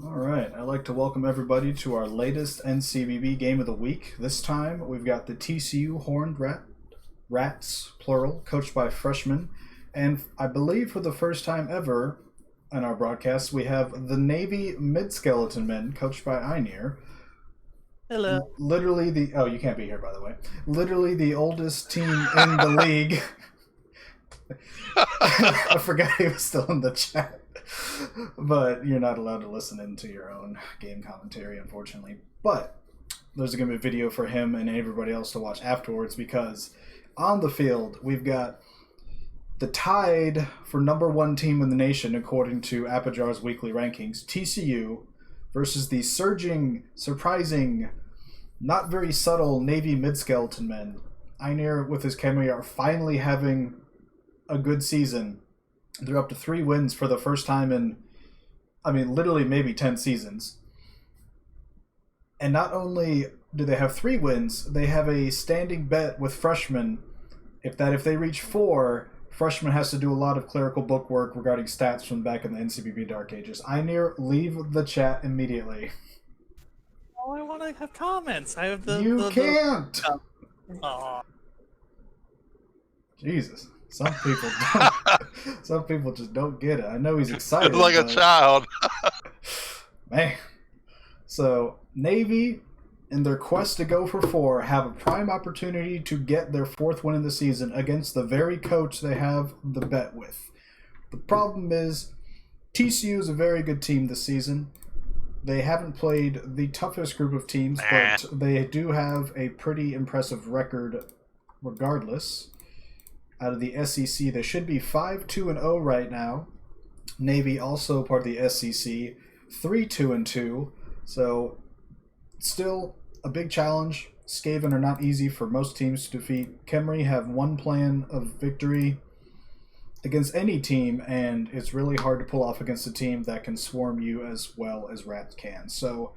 All right, I'd like to welcome everybody to our latest NCBB game of the week. This time we've got the TCU Rats, plural, coached by freshmen. And I believe for the first time ever in our broadcast, we have the Navy Mid-Skeleton Men, coached by Einir. Hello. Literally the... Oh, you can't be here, by the way. Literally the oldest team in the league. I forgot he was still in the chat. But you're not allowed to listen into your own game commentary, unfortunately. But there's going to be a video for him and everybody else to watch afterwards because on the field, we've got the tied for number one team in the nation, according to Apajar's weekly rankings, TCU, versus the surging, surprising, not very subtle Navy Mid-Skeleton Men. Einir, with his Khemri, are finally having a good season. They're up to 3 wins for the first time in, literally maybe 10 seasons. And not only do they have 3 wins, they have a standing bet with freshmen if they reach 4, freshman has to do a lot of clerical bookwork regarding stats from back in the NCBB Dark Ages. Einir, leave the chat immediately. Oh, I want to have comments. I have the. You can't! Aw. Jesus. Some people don't. Some people just don't get it. I know he's excited. Like a child. Man. So, Navy, in their quest to go for 4, have a prime opportunity to get their 4th win in the season against the very coach they have the bet with. The problem is, TCU is a very good team this season. They haven't played the toughest group of teams, but they do have a pretty impressive record regardless. Out of the SEC, they should be 5-2-0 right now. Navy, also part of the SEC, 3-2-2. So, still a big challenge. Skaven are not easy for most teams to defeat. Khemri have one plan of victory against any team, and it's really hard to pull off against a team that can swarm you as well as Rats can. So,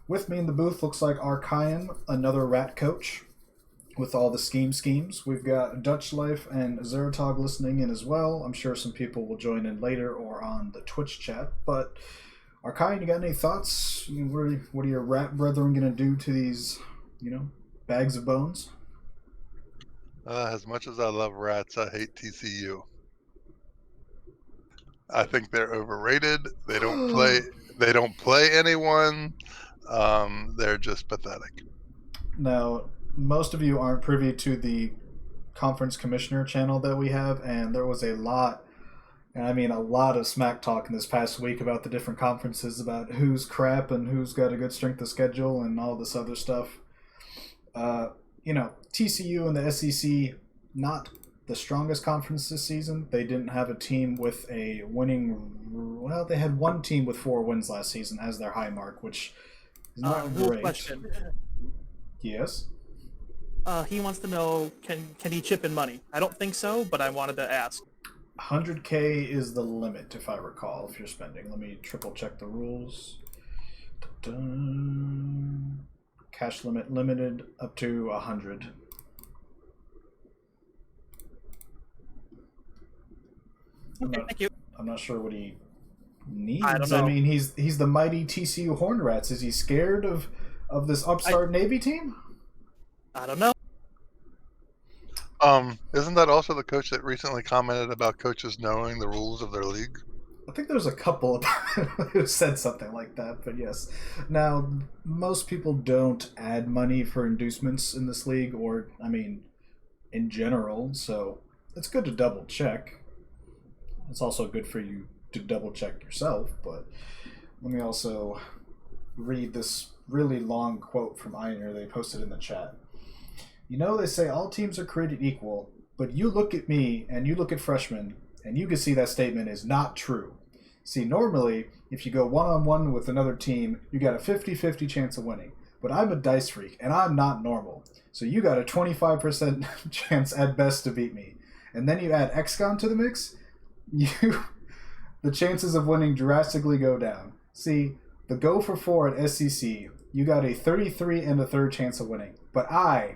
with me in the booth looks like Archaean, another Rat coach, with all the schemes. We've got Dutch Life and Zeratog listening in as well. I'm sure some people will join in later or on the Twitch chat. But, Archaean, you got any thoughts? What are your Rat brethren going to do to these, bags of bones? As much as I love Rats, I hate TCU. I think they're overrated. They don't play. They don't play anyone. They're just pathetic. Now, most of you aren't privy to the conference commissioner channel that we have, and there was a lot of smack talk in this past week about the different conferences, about who's crap and who's got a good strength of schedule and all this other stuff. TCU and the SEC, not the strongest conference this season. They didn't have a team with a winning... Well, they had one team with 4 wins last season as their high mark, which is not great. Question. Yes? He wants to know, can he chip in money? I don't think so, but I wanted to ask. 100K is the limit, if I recall, if you're spending. Let me triple check the rules. Dun-dun. Cash limit limited up to 100. Thank you. I'm not sure what he needs. I don't know. He's the mighty TCU Horned Rats. Is he scared of this upstart Navy team? I don't know. Isn't that also the coach that recently commented about coaches knowing the rules of their league? I think there's a couple who said something like that, but yes. Now, most people don't add money for inducements in this league, or, in general, so it's good to double check. It's also good for you to double check yourself, but let me also read this really long quote from Einir they posted in the chat. They say all teams are created equal, but you look at me and you look at freshmen, and you can see that statement is not true. See, normally, if you go one-on-one with another team, you got a 50-50 chance of winning. But I'm a dice freak, and I'm not normal. So you got a 25% chance at best to beat me. And then you add XCOM to the mix, the chances of winning drastically go down. See, the go for 4 at SEC, you got a 33 and a third chance of winning. But I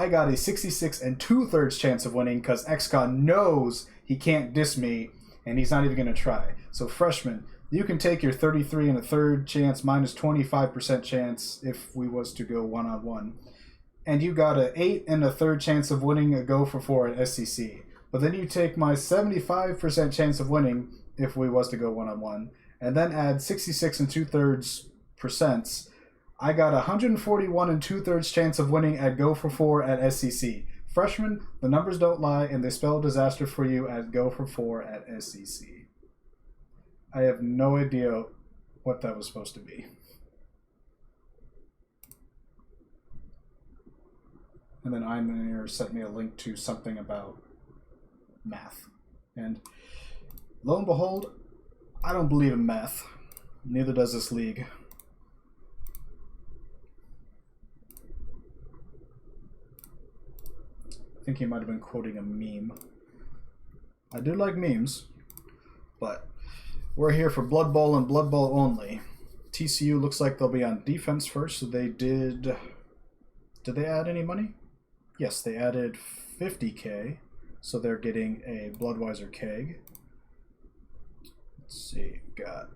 got a 66 and 2/3 chance of winning because XCOM knows he can't diss me, and he's not even going to try. So freshmen, You can take your 33 and a third chance minus 25% chance if we was to go 1-on-1. And you got an 8 and a third chance of winning a go for 4 at SEC. But then you take my 75% chance of winning if we was to go 1-on-1, and then add 66 and 2/3%. I got 141 and 2/3 chance of winning at go for 4 at SEC. Freshmen, the numbers don't lie, and they spell disaster for you at go for 4 at SEC. I have no idea what that was supposed to be. And then Imaneer sent me a link to something about math. And lo and behold, I don't believe in math. Neither does this league. I think he might have been quoting a meme. I do like memes, but we're here for Blood Bowl and Blood Bowl only. TCU looks like they'll be on defense first, so they did... Did they add any money? Yes, they added 50K, so they're getting a Bloodweiser keg. Let's see, got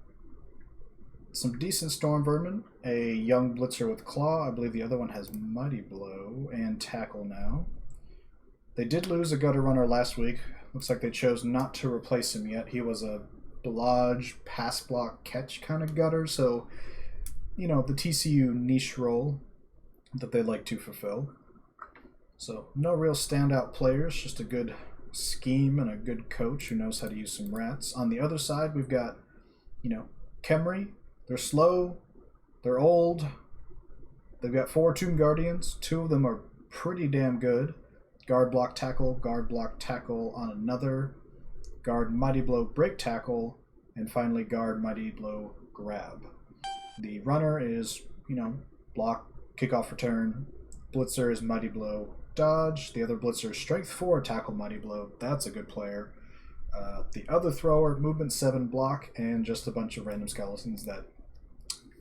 some decent Storm Vermin, a young Blitzer with Claw. I believe the other one has Mighty Blow and Tackle now. They did lose a gutter runner last week. Looks like they chose not to replace him yet. He was a blodge, pass block, catch kind of gutter, so, you know, the TCU niche role that they like to fulfill. So, no real standout players, just a good scheme and a good coach who knows how to use some rats. On the other side, we've got, you know, Kemry. They're slow, they're old, they've got 4 Tomb Guardians. 2 of them are pretty damn good. Guard block tackle on another, guard mighty blow break tackle, and finally guard mighty blow grab. The runner is, you know, block, kickoff return. Blitzer is mighty blow dodge. The other blitzer is strength 4 tackle mighty blow. That's a good player. The other thrower, movement 7 block, and just a bunch of random skeletons that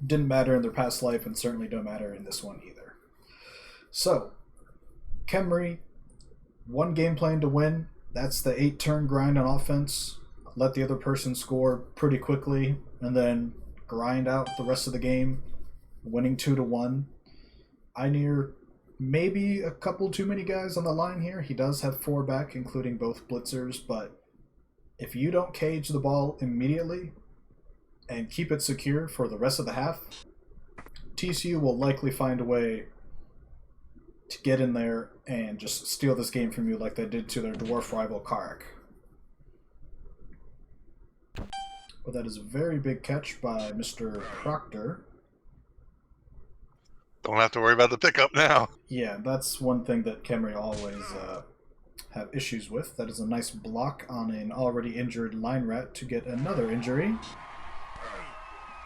didn't matter in their past life and certainly don't matter in this one either. So, Kemry, 1 game plan to win. That's the 8-turn grind on offense. Let the other person score pretty quickly, and then grind out the rest of the game, winning 2-1. Imaneer, maybe a couple too many guys on the line here. He does have 4 back, including both blitzers, but if you don't cage the ball immediately and keep it secure for the rest of the half, TCU will likely find a way to get in there and just steal this game from you like they did to their dwarf rival Karak. But that is a very big catch by Mr. Proctor. Don't have to worry about the pickup now. Yeah, that's one thing that Kemry always have issues with. That is a nice block on an already injured line rat to get another injury.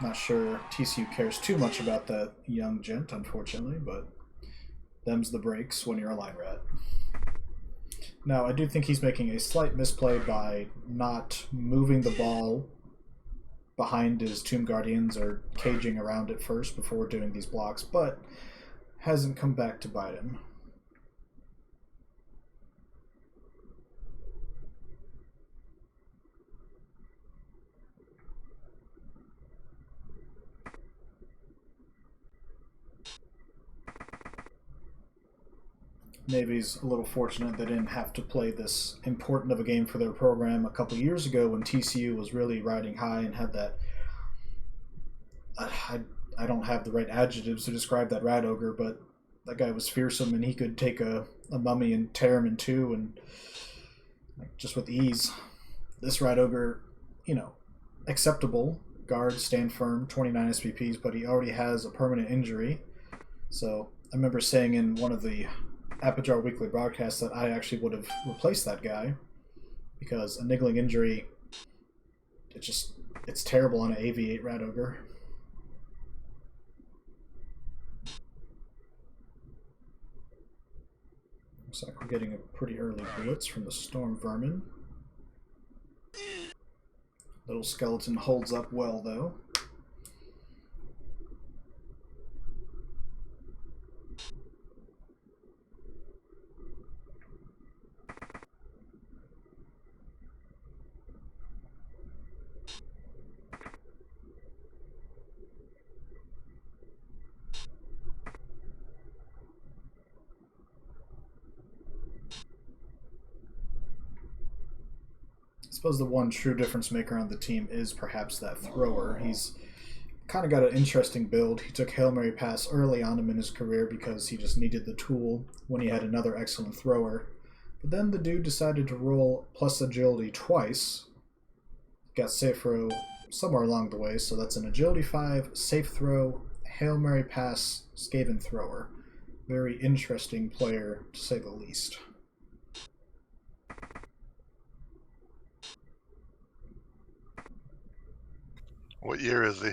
Not sure TCU cares too much about that young gent, unfortunately, but them's the breaks when you're a line rat. Now, I do think he's making a slight misplay by not moving the ball behind his Tomb Guardians or caging around it first before doing these blocks, but hasn't come back to bite him. Navy's a little fortunate they didn't have to play this important of a game for their program a couple years ago when TCU was really riding high and had that... I don't have the right adjectives to describe that rat ogre, but that guy was fearsome and he could take a mummy and tear him in two and just with ease. This rat ogre, you know, acceptable. Guard, stand firm, 29 SPPs, but he already has a permanent injury. So I remember saying in one of the Aperture Weekly broadcasts that I actually would have replaced that guy because a niggling injury, it's terrible on an AV8 rat ogre. Looks like we're getting a pretty early blitz from the Storm Vermin. Little skeleton holds up well, though. suppose the one true difference maker on the team is perhaps that thrower. He's kind of got an interesting build. He took Hail Mary pass early on him in his career because he just needed the tool when he had another excellent thrower. But then the dude decided to roll plus agility twice. Got safe throw somewhere along the way, so that's an agility 5, safe throw, Hail Mary pass, Skaven thrower. Very interesting player, to say the least. What year is he?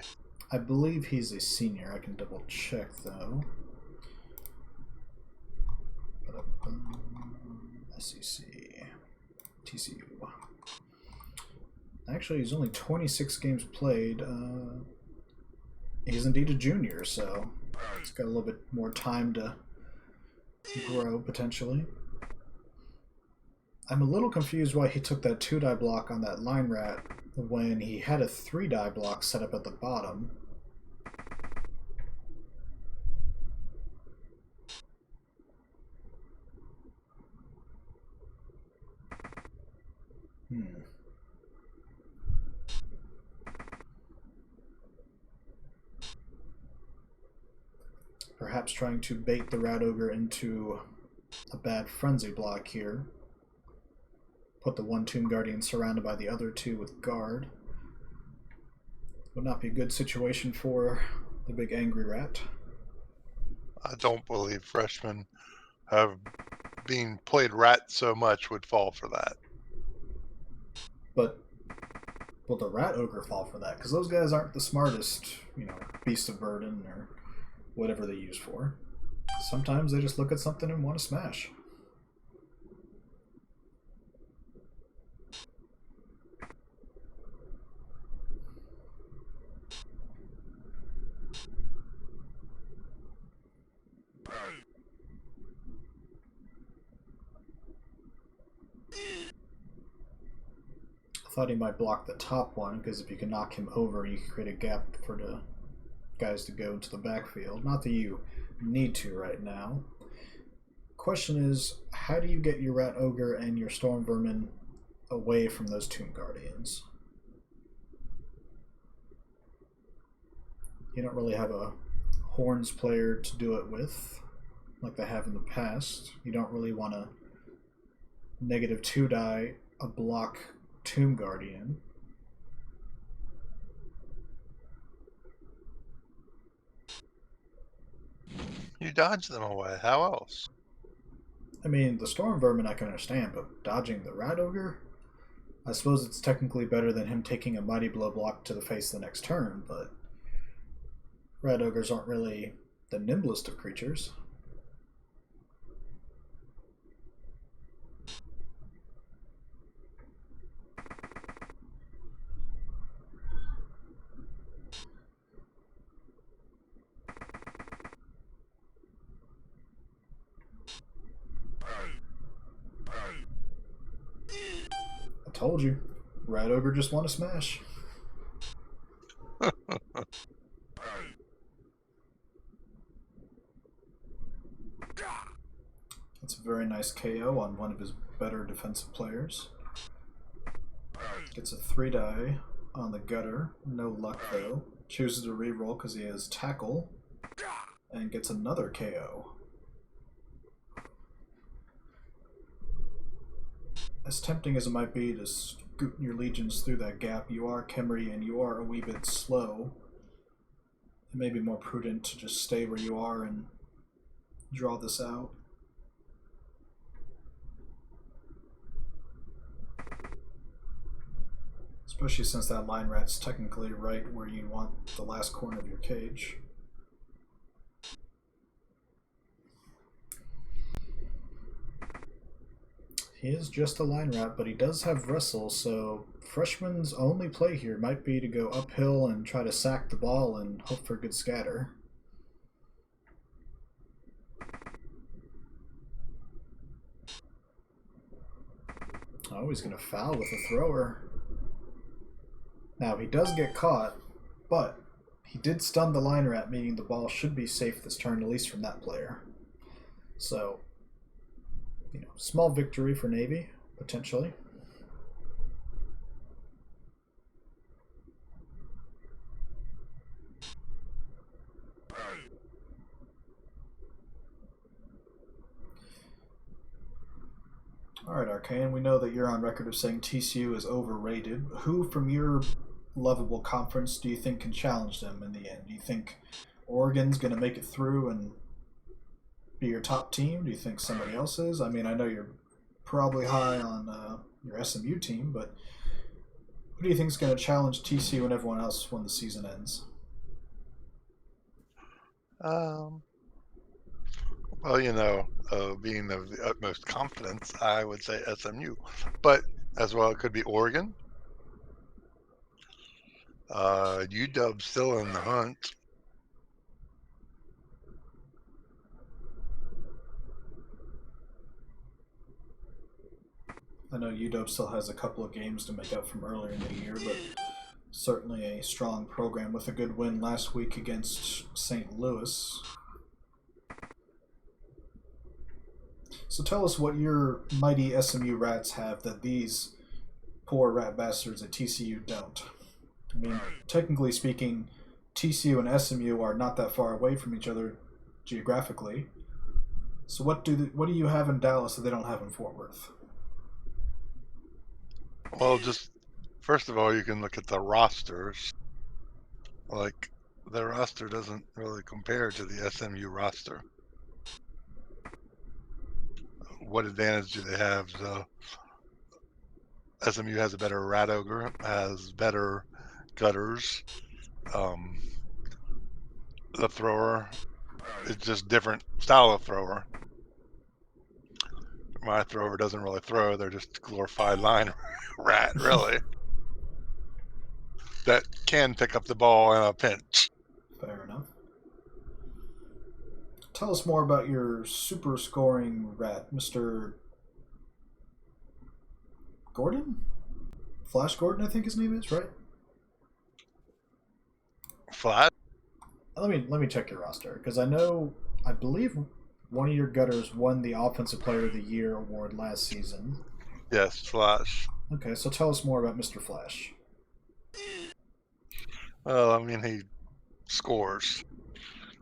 I believe he's a senior. I can double check though. SEC, TCU. Actually, he's only 26 games played. He's indeed a junior, so he's got a little bit more time to grow, potentially. I'm a little confused why he took that 2-die block on that line rat when he had a 3-die block set up at the bottom. Perhaps trying to bait the Rat Ogre into a bad frenzy block here. Put the one Tomb Guardian surrounded by the other two with guard. Would not be a good situation for the big angry rat. I don't believe freshmen have been played rat so much would fall for that. But will the Rat Ogre fall for that? Because those guys aren't the smartest, Beast of Burden or whatever they use for. Sometimes they just look at something and want to smash. I thought he might block the top one, because if you can knock him over, you can create a gap for the guys to go into the backfield. Not that you need to right now. Question is, how do you get your Rat Ogre and your Storm Vermin away from those Tomb Guardians? You don't really have a Horns player to do it with, like they have in the past. You don't really want to negative 2-die a block Tomb Guardian. You dodge them away. How else? I mean, the Storm Vermin I can understand, but dodging the Rat Ogre? I suppose it's technically better than him taking a Mighty Blow block to the face the next turn, but Rat Ogres aren't really the nimblest of creatures. I told you, Rat Ogre just want to smash. That's a very nice KO on one of his better defensive players. Gets a 3-die on the gutter. No luck though. Chooses to reroll because he has tackle. And gets another KO. As tempting as it might be to scoot your legions through that gap, you are Khemri and you are a wee bit slow. It may be more prudent to just stay where you are and draw this out. Especially since that line rat's technically right where you want the last corner of your cage. He is just a line rat, but he does have wrestle, so Freshman's only play here might be to go uphill and try to sack the ball and hope for a good scatter. Oh, he's going to foul with a thrower. Now, he does get caught, but he did stun the line rat, meaning the ball should be safe this turn, at least from that player. So, small victory for Navy, potentially. Okay, and we know that you're on record of saying TCU is overrated. Who from your lovable conference do you think can challenge them in the end? Do you think Oregon's going to make it through and be your top team? Do you think somebody else is? I mean, I know you're probably high on your SMU team, but who do you think is going to challenge TCU and everyone else when the season ends? Um, well, being of the utmost confidence, I would say SMU, but as well it could be Oregon. UW's still in the hunt. I know UW still has a couple of games to make up from earlier in the year, but certainly a strong program with a good win last week against St. Louis. So tell us what your mighty SMU Rats have that these poor rat bastards at TCU don't. I mean, technically speaking, TCU and SMU are not that far away from each other geographically. So what do you have in Dallas that they don't have in Fort Worth? Well, just first of all, you can look at the rosters. Like, the roster doesn't really compare to the SMU roster. What advantage do they have? SMU has a better rat ogre, has better gutters. The thrower is just different style of thrower. My thrower doesn't really throw; they're just glorified line rat, really. That can pick up the ball in a pinch. Fair enough. Tell us more about your super scoring rat, Mr. Gordon? Flash Gordon, I think his name is, right? Flat. Let me check your roster because I believe one of your gutters won the Offensive Player of the Year award last season. Yes, Flash. Okay, so tell us more about Mr. Flash. Well, I mean, he scores,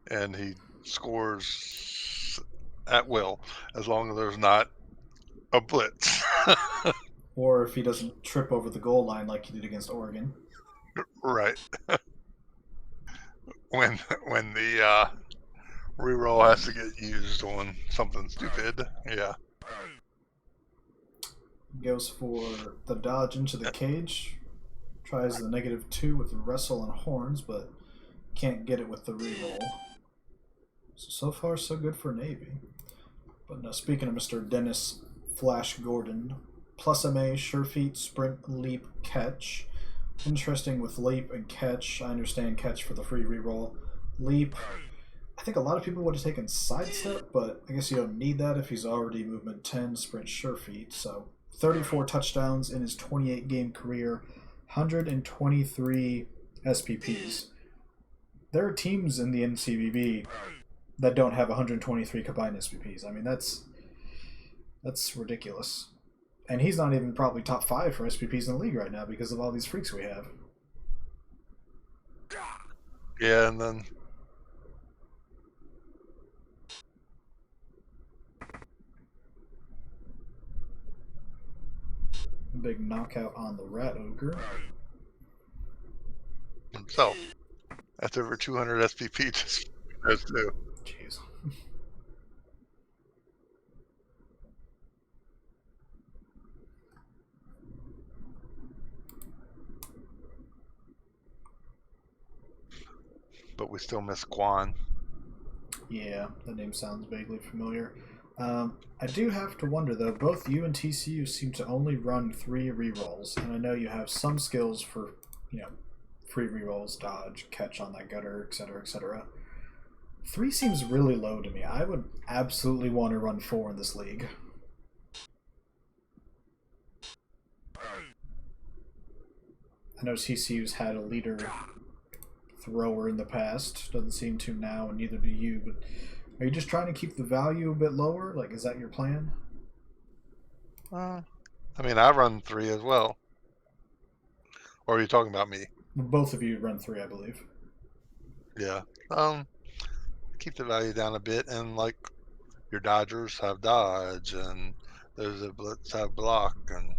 and he scores at will, as long as there's not a blitz. Or if he doesn't trip over the goal line like he did against Oregon. Right. when the reroll has to get used on something stupid. Yeah. Goes for the dodge into the cage. Tries the -2 with the wrestle and horns, but can't get it with the reroll. So far, so good for Navy. But now, speaking of Mr. Dennis Flash Gordon, plus MA, sure feet, sprint, leap, catch. Interesting with leap and catch. I understand catch for the free reroll. Leap, I think a lot of people would have taken sidestep, but I guess you don't need that if he's already movement 10, sprint, sure feet. So 34 touchdowns in his 28 game career, 123 SPPs. There are teams in the NCBB that don't have 123 combined SPPs. I mean, that's ridiculous. And he's not even probably top 5 for SPPs in the league right now because of all these freaks we have. Yeah, and then Big knockout on the Rat Ogre. himself. That's over 200 SPP just those two. Jeez. But we still miss Quan. Yeah, the name sounds vaguely familiar. I do have to wonder though. Both you and TCU seem to only run 3 rerolls, and I know you have some skills for, free rerolls, dodge, catch on that gutter, etc., etc. 3 seems really low to me. I would absolutely want to run 4 in this league. I know TCU's had a leader thrower in the past. Doesn't seem to now, and neither do you. But are you just trying to keep the value a bit lower? Like, is that your plan? I mean, I run 3 as well. Or are you talking about me? Both of you run 3, I believe. Yeah. Keep the value down a bit, and like your Dodgers have dodge, and there's a blitz have block, and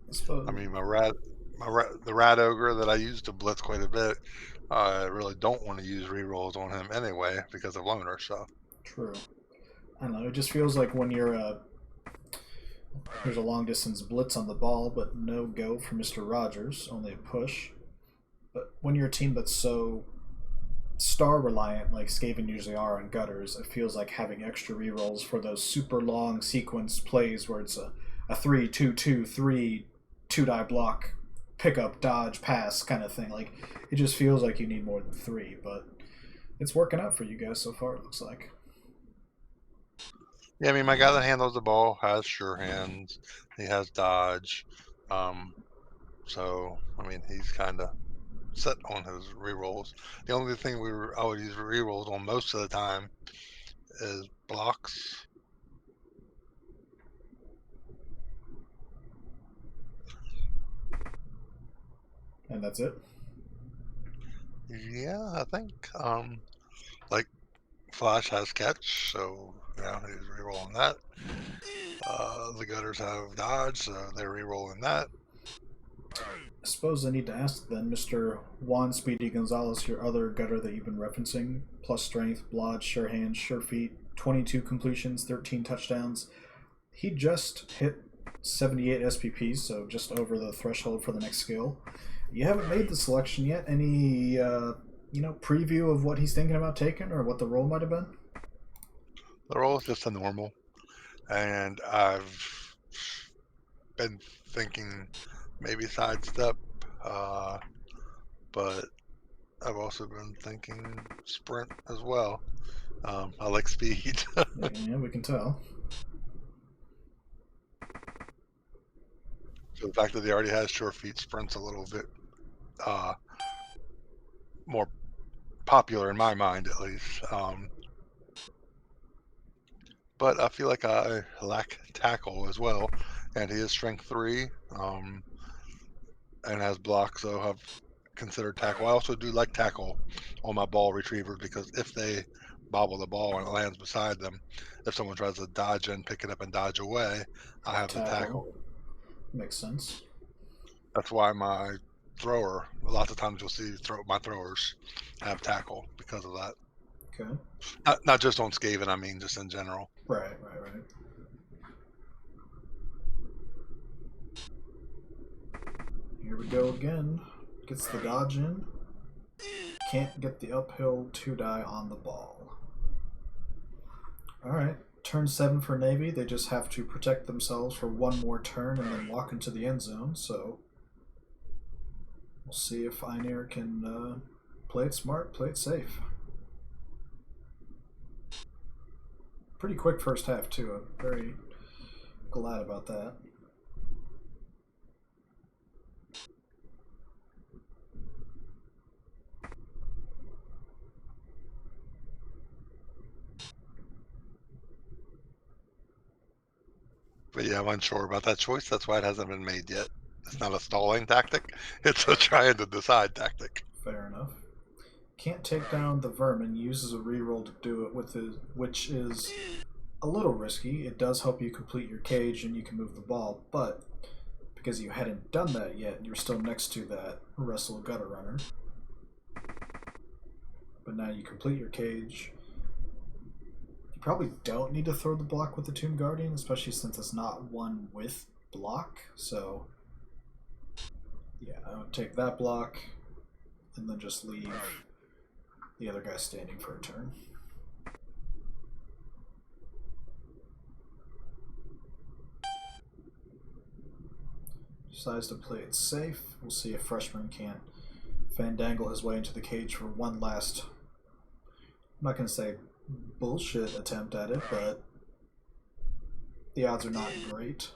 I suppose. I mean the rat ogre that I use to blitz quite a bit. I really don't want to use rerolls on him anyway because of loner. So True. I don't know. It just feels like when you're there's a long distance blitz on the ball, but no go for Mr. Rogers, only a push. But when you're a team that's so star reliant, like Skaven usually are on gutters, it feels like having extra rerolls for those super long sequence plays where it's a 3-2-2-3 2-die block, pickup, dodge, pass kind of thing. Like it just feels like you need more than three, but it's working out for you guys so far. It looks like. yeah, I mean my guy that handles the ball has sure hands. He has dodge. So I mean he's kind of set on his rerolls. The only thing I would use rerolls on most of the time is blocks. And that's it. Yeah, I think. Like Flash has catch, so yeah, he's rerolling that. The gutters have dodge, so they're rerolling that. I suppose I need to ask then, Mr. Juan Speedy Gonzalez, your other gutter that you've been referencing, plus strength, blodge, sure hands, sure feet, 22 completions, 13 touchdowns. He just hit 78 SPPs, so just over the threshold for the next skill. You haven't made the selection yet. Any preview of what he's thinking about taking or what the role might have been? The role is just a normal, and I've been thinking maybe sidestep, but I've also been thinking sprint as well. I like speed. Yeah, we can tell. So the fact that he already has sure feet, sprint's a little bit uh, more popular in my mind, at least. But I feel like I lack tackle as well, and he is strength 3 and has block, so I've considered tackle. I also do like tackle on my ball retrievers because if they bobble the ball and it lands beside them, if someone tries to dodge and pick it up and dodge away, I have the Tackle. tackle. Makes sense. That's why my thrower, lots of times you'll see my throwers have tackle because of that. Okay. Not just on Skaven, I mean just in general. Right. Here we go again. Gets the dodge in. Can't get the uphill 2-die on the ball. Alright. Turn 7 for Navy. They just have to protect themselves for one more turn and then walk into the end zone. So we'll see if Einir can play it smart, play it safe. Pretty quick first half, too. I'm very glad about that. But yeah, I'm unsure about that choice. That's why it hasn't been made yet. It's not a stalling tactic. It's a trying to decide tactic. Fair enough. Can't take down the vermin. Uses a reroll to do it with his, which is a little risky. It does help you complete your cage and you can move the ball, but because you hadn't done that yet, you're still next to that wrestle gutter runner. But now you complete your cage. You probably don't need to throw the block with the Tomb Guardian, especially since it's not one with block. So yeah, I would take that block and then just leave the other guy standing for a turn. Decides to play it safe. We'll see if Freshman can't fandangle his way into the cage for one last, I'm not going to say bullshit attempt at it, but the odds are not great.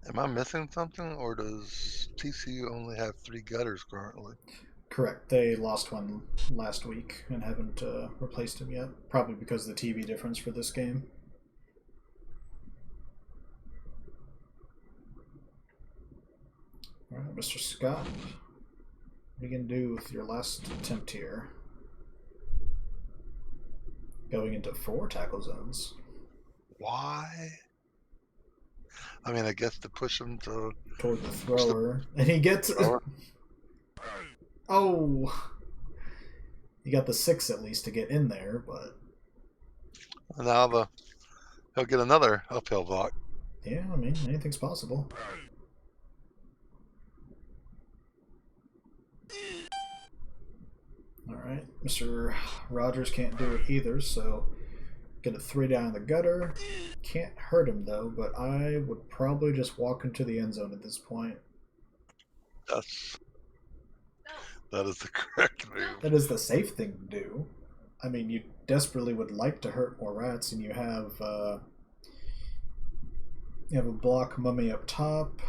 Am I missing something, or does TCU only have 3 gutters currently? Correct. They lost one last week and haven't replaced him yet. Probably because of the TV difference for this game. All right, Mr. Scott. What are you going to do with your last attempt here? Going into 4 tackle zones. Why? I mean, I guess to push him to Toward the thrower. And he gets... Oh! You got the 6 at least to get in there, but... now he'll get another uphill block. Yeah, I mean, anything's possible. Alright, Mr. Rogers can't do it either, so get a 3 down in the gutter. Can't hurt him though, but I would probably just walk into the end zone at this point. That is the correct move. That is the safe thing to do. I mean, you desperately would like to hurt more rats, and you have a block mummy up top.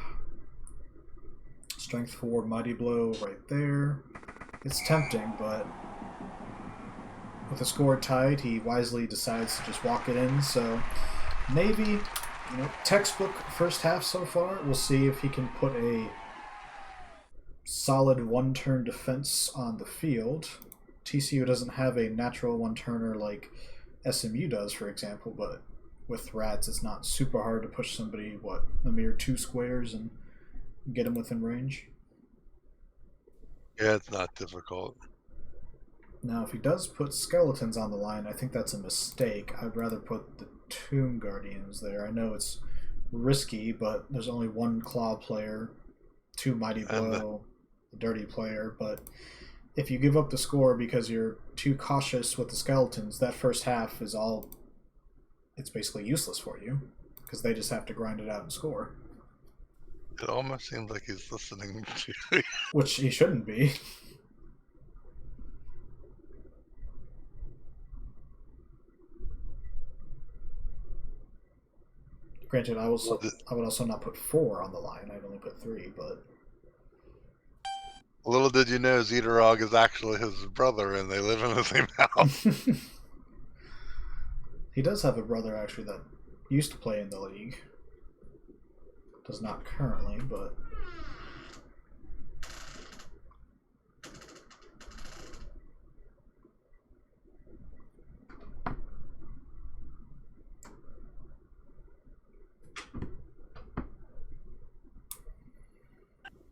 Strength 4 mighty blow right there. It's tempting, but with the score tied, he wisely decides to just walk it in. So Navy, textbook first half so far. We'll see if he can put a solid one-turn defense on the field. TCU doesn't have a natural one-turner like SMU does, for example, but with rats, it's not super hard to push somebody, a mere 2 squares and get him within range. Yeah, it's not difficult. Now, if he does put skeletons on the line, I think that's a mistake. I'd rather put the Tomb Guardians there. I know it's risky, but there's only 1 claw player, 2 mighty blow, the dirty player, but if you give up the score because you're too cautious with the skeletons, that first half is it's basically useless for you, because they just have to grind it out and score. It almost seems like he's listening to you. Which he shouldn't be. Granted, I would also not put 4 on the line. I'd only put 3, but... Little did you know, Zeterog is actually his brother, and they live in the same house. He does have a brother, actually, that used to play in the league. Does not currently, but...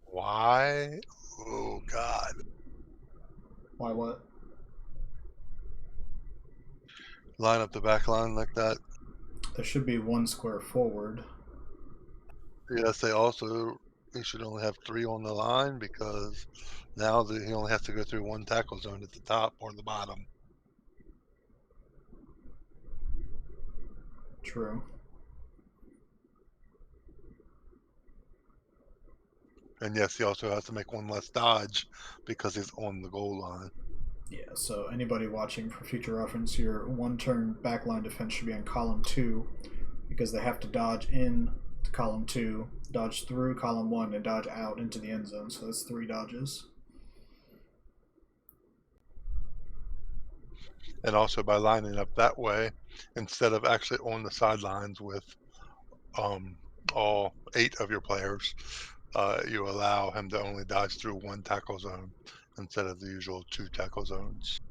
Why? Oh, God. Why what? Line up the back line like that. There should be 1 square forward. Yes, he should only have 3 on the line, because now he only has to go through 1 tackle zone at the top or the bottom. True. And yes, he also has to make 1 less dodge because he's on the goal line. Yeah, so anybody watching for future reference, your 1-turn backline defense should be on column 2, because they have to dodge in to column 2, dodge through column 1, and dodge out into the end zone. So that's 3 dodges. And also by lining up that way, instead of actually on the sidelines with all 8 of your players, you allow him to only dodge through 1 tackle zone instead of the usual 2 tackle zones.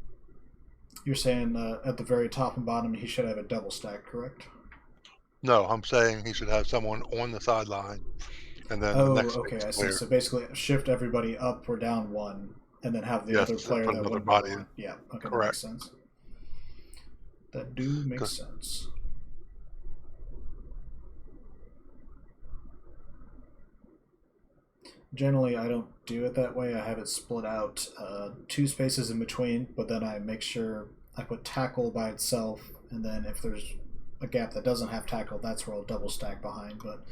You're saying at the very top and bottom he should have a double stack, correct? No, I'm saying he should have someone on the sideline, and then the next okay, I see. player. So basically shift everybody up or down 1, and then have the other player put that another went body on. in. Yeah, okay, Correct. that makes sense. That do make sense. Generally, I don't do it that way. I have it split out 2 spaces in between, but then I make sure I put tackle by itself, and then if there's a gap that doesn't have tackle, that's where I'll double stack behind, but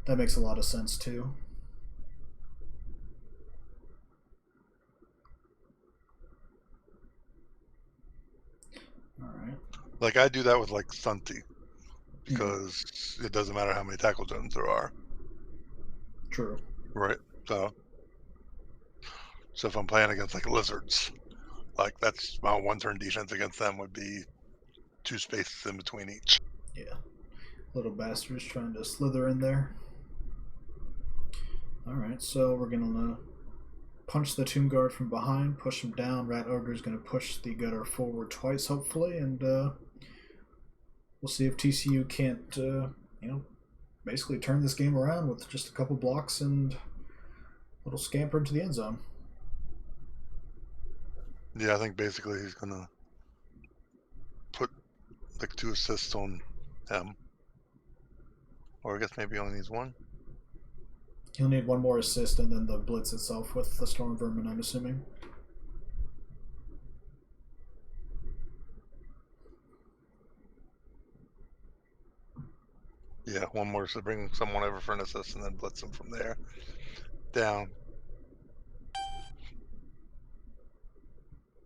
that makes a lot of sense too. Alright. Like, I do that with, like, Sunty, because it doesn't matter how many tackle zones there are. True. Right. So if I'm playing against, like, lizards, like, that's my 1-turn defense against them would be 2 spaces in between each. Yeah. Little bastards trying to slither in there. Alright, so we're gonna punch the Tomb Guard from behind, push him down. Rat Ogre's gonna push the Gutter forward twice, hopefully, and we'll see if TCU can't, basically turn this game around with just a couple blocks and a little scamper into the end zone. Yeah, I think basically he's gonna put like 2 assists on him. Or I guess maybe he only needs 1. He'll need one more assist and then the blitz itself with the Storm Vermin, I'm assuming. Yeah, 1 more to bring someone over for an assist and then blitz him from there. Down.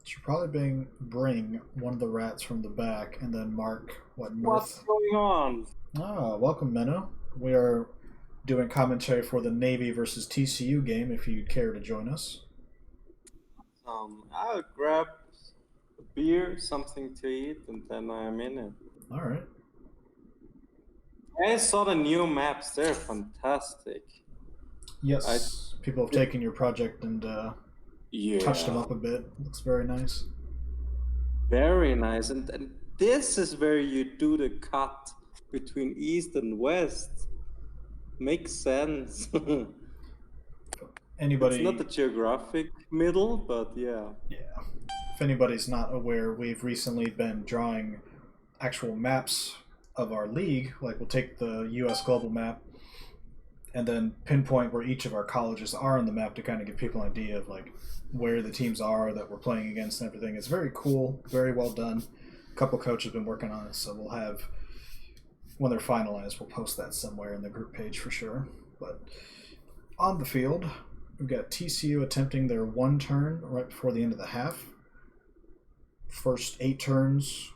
Should probably bring one of the rats from the back and then mark What's north. going on? Ah, welcome, Menno. We are doing commentary for the Navy versus TCU game. If you'd care to join us. I'll grab a beer, something to eat, and then I'm in it. All right. I saw the new maps. They're fantastic. Yes, people have taken your project and Yeah. touched them up a bit. Looks very nice. Very nice. And this is where you do the cut between East and West. Makes sense. Anybody? It's not the geographic middle, but yeah. Yeah. If anybody's not aware, we've recently been drawing actual maps of our league. Like, we'll take the U.S. global map and then pinpoint where each of our colleges are on the map to kind of give people an idea of like where the teams are that we're playing against and everything. It's very cool, very well done. A couple coaches have been working on it, so we'll have, when they're finalized, we'll post that somewhere in the group page for sure. But on the field, we've got TCU attempting their 1 turn right before the end of the half. First 8 turns,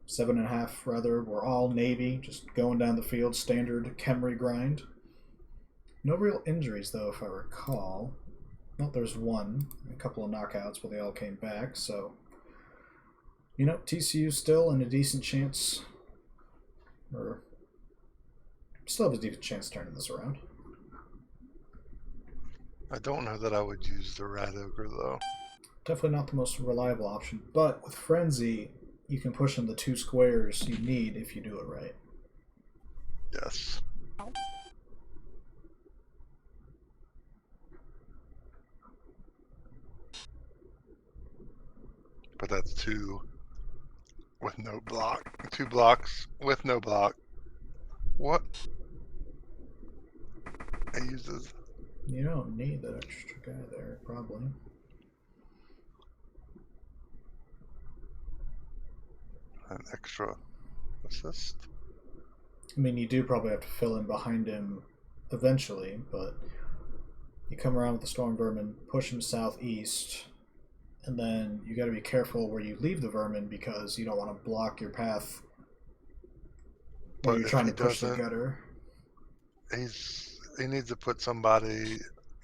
7.5 rather, were all Navy, just going down the field, standard Kemry grind. No real injuries, though, if I recall. Well, there's one, a couple of knockouts, but they all came back, so... TCU's still in a decent chance, or still have a decent chance turning this around. I don't know that I would use the Rat Ogre, though. Definitely not the most reliable option, but with Frenzy, you can push in the 2 squares you need if you do it right. Yes. But that's 2 with no block. 2 blocks with no block. What? It uses... You don't need that extra guy there, probably. an extra assist. I mean, you do probably have to fill in behind him eventually, but you come around with the Storm Vermin, push him southeast, and then you got to be careful where you leave the Vermin because you don't want to block your path while you're trying to push the gutter. He needs to put somebody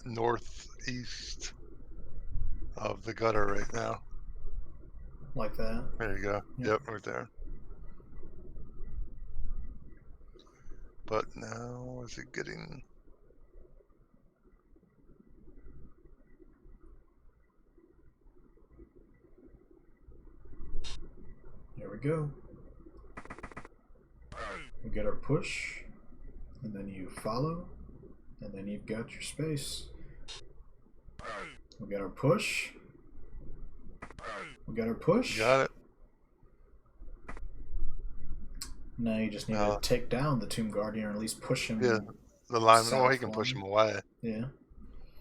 northeast of the gutter right now. Like that. There you go. Yep, right there. But now, is it getting... There we go. We get our push, and then you follow, and then you've got your space. We got our push. We got our push. Got it. Now you just need to take down the Tomb Guardian, or at least push him. Yeah, the lineman. Or he can push him away. Yeah.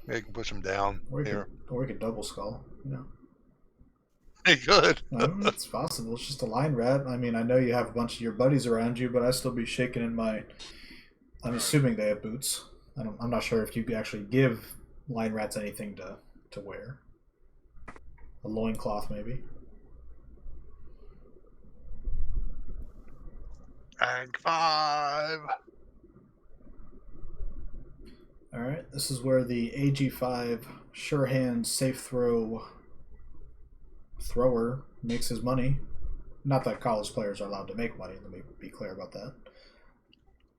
Yeah, he can push him down. Or he could double skull. You know. He could. It's possible. It's just a line rat. I mean, I know you have a bunch of your buddies around you, but I still be shaking in my. I'm assuming they have boots. I'm not sure if you actually give line rats anything to wear. A loincloth, maybe. Ag 5. Alright, this is where the AG5 sure hand safe thrower makes his money. Not that college players are allowed to make money, let me be clear about that.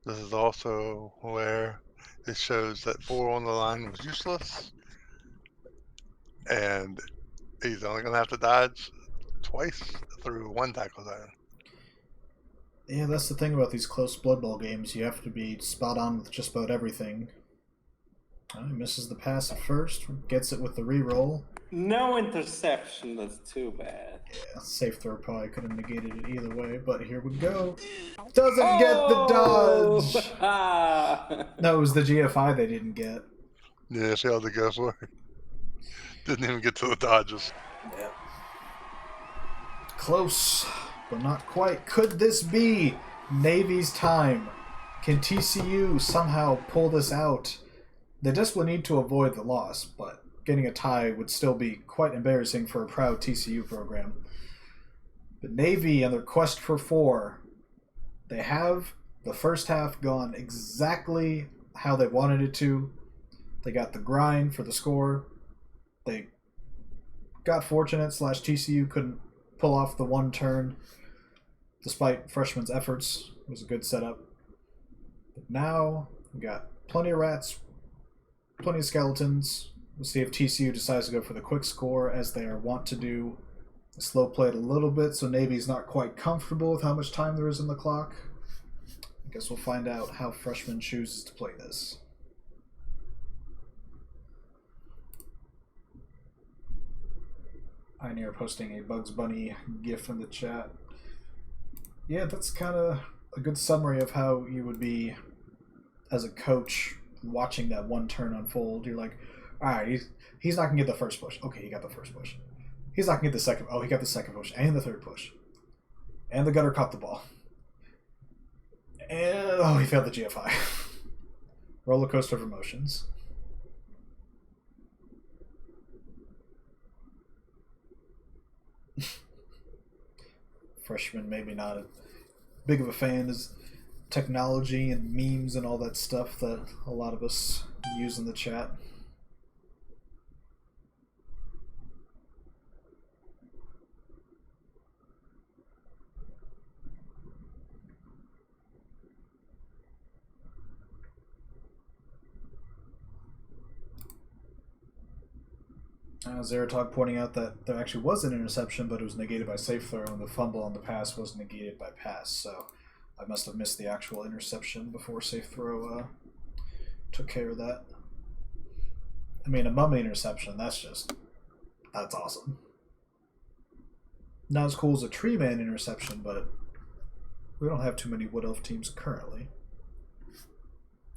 This is also where it shows that 4 on the line was useless, and he's only going to have to dodge twice through 1 tackle zone. Yeah, that's the thing about these close Blood Bowl games. You have to be spot on with just about everything. Oh, he misses the pass at first, gets it with the re-roll. No interception, that's too bad. Yeah, safe throw probably could have negated it either way, but here we go. Doesn't get the dodge! No, it was the GFI they didn't get. Yeah, she had to go for it. Didn't even get to the dodges. Yeah. Close, but not quite. Could this be Navy's time? Can TCU somehow pull this out? They desperately need to avoid the loss, but getting a tie would still be quite embarrassing for a proud TCU program. But Navy and their quest for 4, they have the first half gone exactly how they wanted it to. They got the grind for the score. They got fortunate / TCU couldn't pull off the one turn despite freshman's efforts. It was a good setup. But now we got plenty of rats, plenty of skeletons. We'll see if TCU decides to go for the quick score as they are wont to do. Slow play it a little bit so Navy's not quite comfortable with how much time there is in the clock. I guess we'll find out how freshman chooses to play this. Pioneer posting a Bugs Bunny gif in the chat. Yeah, that's kind of a good summary of how you would be as a coach watching that one turn unfold. You're like, all right, he's not going to get the first push. Okay, he got the first push. He's not going to get the second. Oh, he got the second push and the third push. And the gutter caught the ball. And, oh, he failed the GFI. Roller coaster of emotions. Freshman maybe not as big of a fan as technology and memes and all that stuff that a lot of us use in the chat. Zeratog pointing out that there actually was an interception, but it was negated by safe throw, and the fumble on the pass was negated by pass. So I must have missed the actual interception before safe throw took care of that. I mean, a mummy interception, that's awesome. Not as cool as a tree man interception, but we don't have too many Wood Elf teams currently.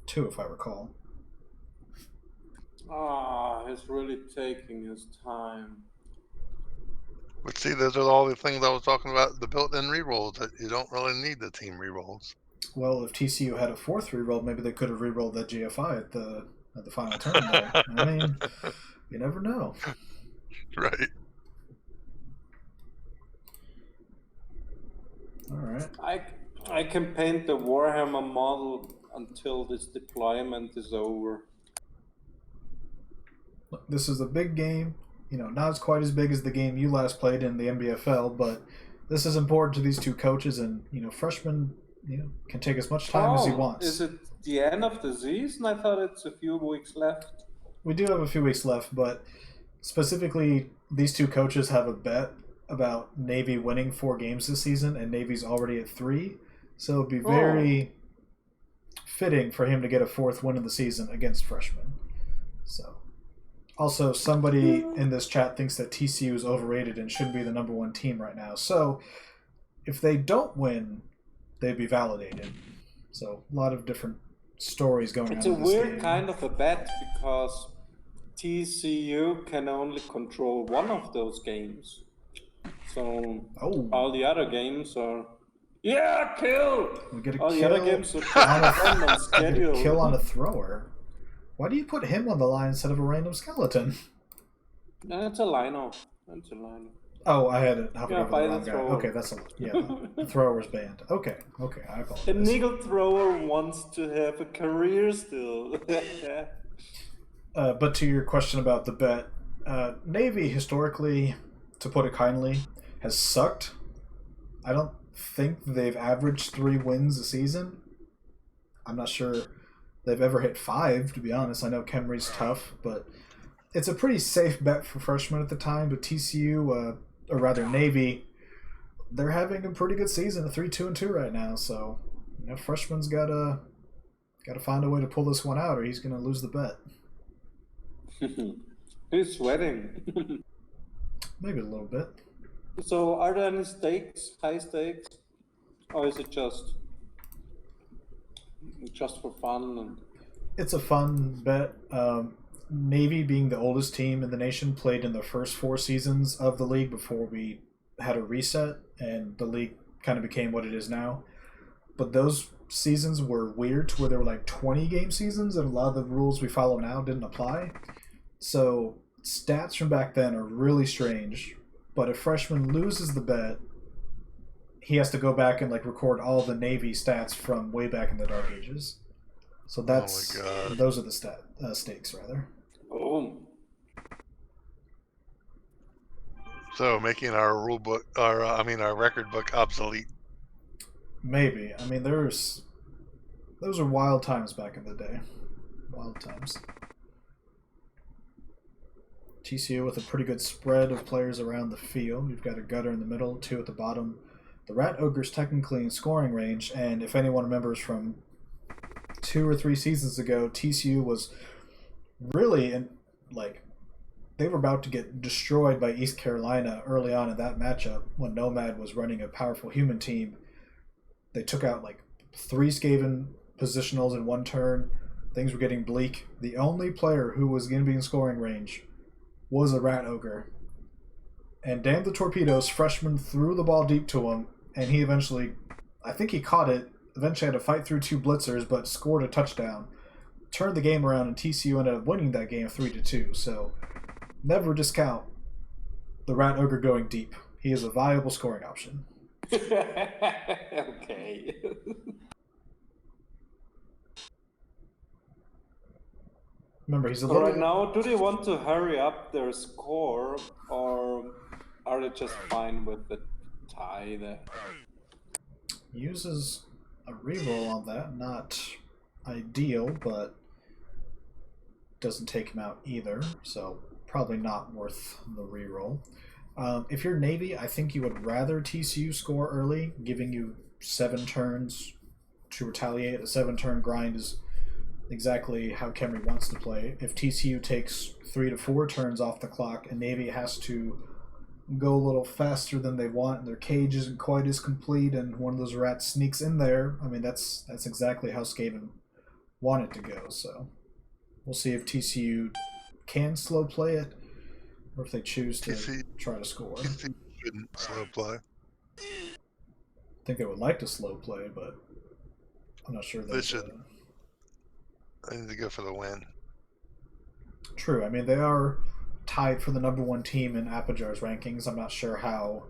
2, if I recall. He's really taking his time. But see, those are all the things I was talking about, the built-in rerolls, that you don't really need the team rerolls. Well, if TCU had a 4th reroll, maybe they could have rerolled that GFI at the final turn there. I mean, you never know. Right. All right. I can paint the Warhammer model until this deployment is over. Look, this is a big game. You know, not as quite as big as the game you last played in the NBFL, but this is important to these two coaches, and freshman, can take as much time as he wants. Is it the end of the season? I thought it's a few weeks left. We do have a few weeks left, but specifically, these two coaches have a bet about Navy winning 4 games this season, and Navy's already at 3, so it'd be very fitting for him to get a 4th win of the season against freshmen. So. Also, somebody in this chat thinks that TCU is overrated and shouldn't be the #1 team right now. So, if they don't win, they'd be validated. So, a lot of different stories going on in this game. It's a weird kind of a bet because TCU can only control one of those games. So, all the other games are... Yeah, kill! We get a all kill the other games are on schedule. Kill on a thrower. Why do you put him on the line instead of a random skeleton? That's a lino. That's a lino. Oh, I had it hovering over the wrong guy. Thrower. Okay, that's the thrower was banned. Okay, I apologize. The niggle thrower wants to have a career still. But to your question about the bet, Navy historically, to put it kindly, has sucked. I don't think they've averaged 3 wins a season. I'm not sure they've ever hit 5, to be honest. I know Kemry's tough, but it's a pretty safe bet for freshmen at the time. But TCU, or rather Navy, they're having a pretty good season, a 3-2-2 right now. So, freshman's gotta find a way to pull this one out, or he's gonna lose the bet. He's sweating. Maybe a little bit. So, are there any stakes, high stakes, or is it just for fun? It's a fun bet. Navy, being the oldest team in the nation, played in the first 4 seasons of the league before we had a reset, and the league kind of became what it is now. But those seasons were weird to where there were like 20-game seasons, and a lot of the rules we follow now didn't apply. So stats from back then are really strange. But if freshman loses the bet, he has to go back and record all the Navy stats from way back in the Dark Ages. So that's those are the stakes rather. Oh. So making our rule book, our record book obsolete. Maybe. I mean, those are wild times back in the day. Wild times. TCU with a pretty good spread of players around the field. You've got a gutter in the middle, 2 at the bottom. The Rat Ogre's technically in scoring range, and if anyone remembers from 2 or 3 seasons ago, TCU was really they were about to get destroyed by East Carolina early on in that matchup when Nomad was running a powerful human team. They took out 3 Skaven positionals in 1 turn. Things were getting bleak. The only player who was going to be in scoring range was a Rat Ogre. And damn the torpedoes, freshman threw the ball deep to him, and he eventually, I think he caught it, eventually had to fight through 2 blitzers, but scored a touchdown. Turned the game around, and TCU ended up winning that game 3-2. So never discount the Rat Ogre going deep. He is a viable scoring option. Okay. Remember, he's a little... Right now, do they want to hurry up their score, or are they just fine with the tie there? Uses a reroll on that. Not ideal, but doesn't take him out either, so probably not worth the reroll. If you're Navy, I think you would rather TCU score early, giving you 7 turns to retaliate. A 7-turn grind is exactly how Kemry wants to play. If TCU takes 3 to 4 turns off the clock and Navy has to go a little faster than they want and their cage isn't quite as complete and one of those rats sneaks in there, I mean, that's exactly how Skaven want it to go. So we'll see if TCU can slow play it or if they choose to try to score. TCU shouldn't slow play. I think they would like to slow play, but I'm not sure they should. They need to go for the win. True. I mean, they are tied for the #1 team in Apajar's rankings. I'm not sure how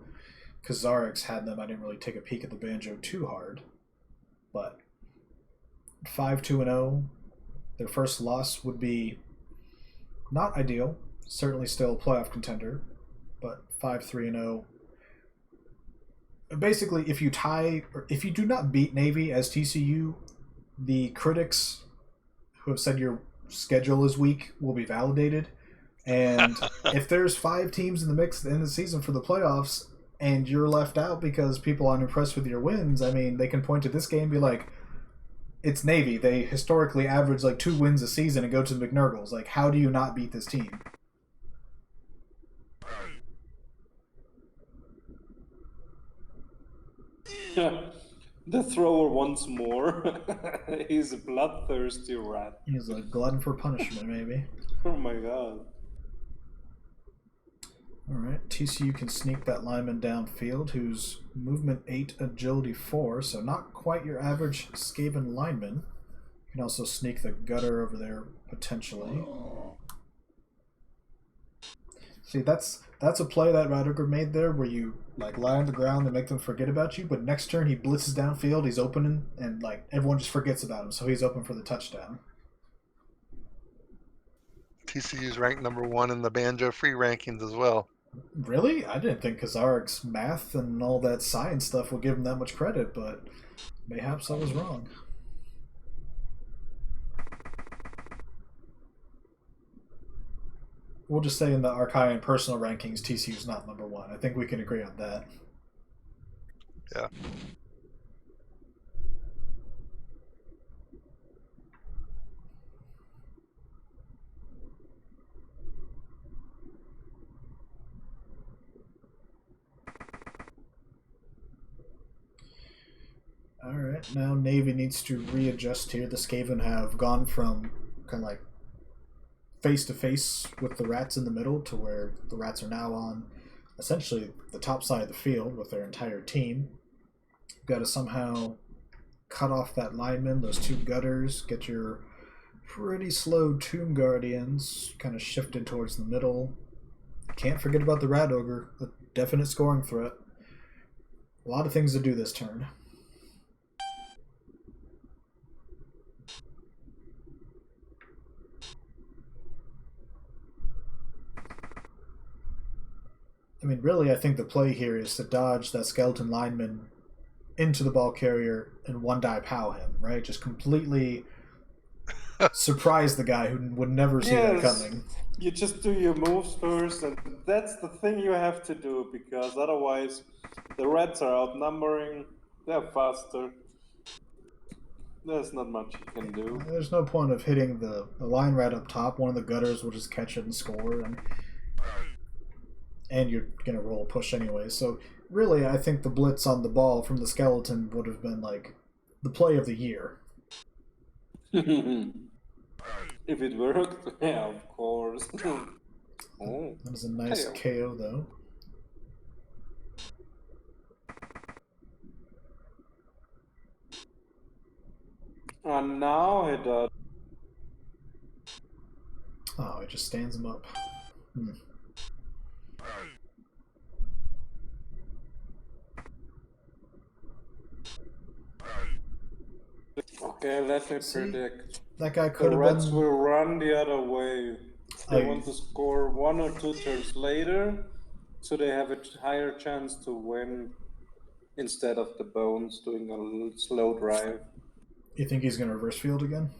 Kazarix had them. I didn't really take a peek at the Banjo too hard. But 5-2-0. Their first loss would be not ideal. Certainly still a playoff contender. But 5-3-0. Basically, if you tie, or if you do not beat Navy as TCU, the critics who have said your schedule is weak will be validated. And if there's 5 teams in the mix at the end of the season for the playoffs and you're left out because people aren't impressed with your wins, I mean, they can point to this game and be like, it's Navy. They historically average 2 wins a season and go to the McNurgles. How do you not beat this team? The thrower once more. He's a bloodthirsty rat. He's a glutton for punishment, maybe. Oh my god. Alright, TCU can sneak that lineman downfield, who's movement 8, agility 4, so not quite your average Skaven lineman. You can also sneak the gutter over there, potentially. See, that's a play that Radiger made there, where you lie on the ground and make them forget about you, but next turn he blitzes downfield, he's opening, and everyone just forgets about him, so he's open for the touchdown. TCU's ranked #1 in the Banjo free rankings as well. Really? I didn't think Kazarik's math and all that science stuff would give him that much credit, but mayhaps I was wrong. we'll just say in the Archaean personal rankings, TCU's not number 1. I think we can agree on that. Yeah. Alright, now Navy needs to readjust here. The Skaven have gone from kind of like face-to-face with the Rats in the middle to where the Rats are now on essentially the top side of the field with their entire team. Got to somehow cut off that lineman, those 2 gutters, get your pretty slow Tomb Guardians kind of shifted towards the middle. Can't forget about the Rat Ogre, a definite scoring threat. A lot of things to do this turn. I mean, really, I think the play here is to dodge that skeleton lineman into the ball carrier and 1-die pow him, right? Just completely surprise the guy who would never see that coming. You just do your moves first, and that's the thing you have to do, because otherwise the Reds are outnumbering, they're faster. There's not much you can do. There's no point of hitting the line rat up top. One of the gutters will just catch it and score, and you're going to roll a push anyway. So really, I think the blitz on the ball from the skeleton would have been like the play of the year. If it worked, yeah, of course. Oh, that was a nice KO though. And now it does. Oh, it just stands him up. Okay, let me predict. That guy could The have Reds been... will run the other way. They want to score 1 or 2 turns later, so they have a higher chance to win instead of the Bones doing a slow drive. You think he's going to reverse field again?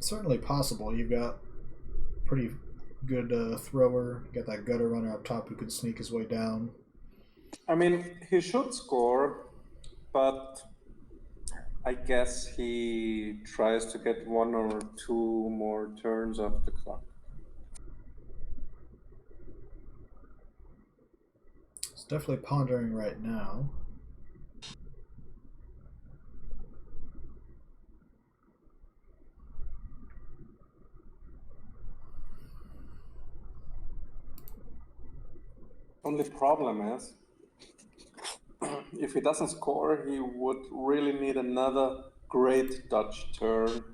Certainly possible. You've got pretty good thrower. You got that gutter runner up top who can sneak his way down. I mean, he should score, but I guess he tries to get 1 or 2 more turns off the clock. It's definitely pondering right now. Only problem is, if he doesn't score, he would really need another great Dutch turn.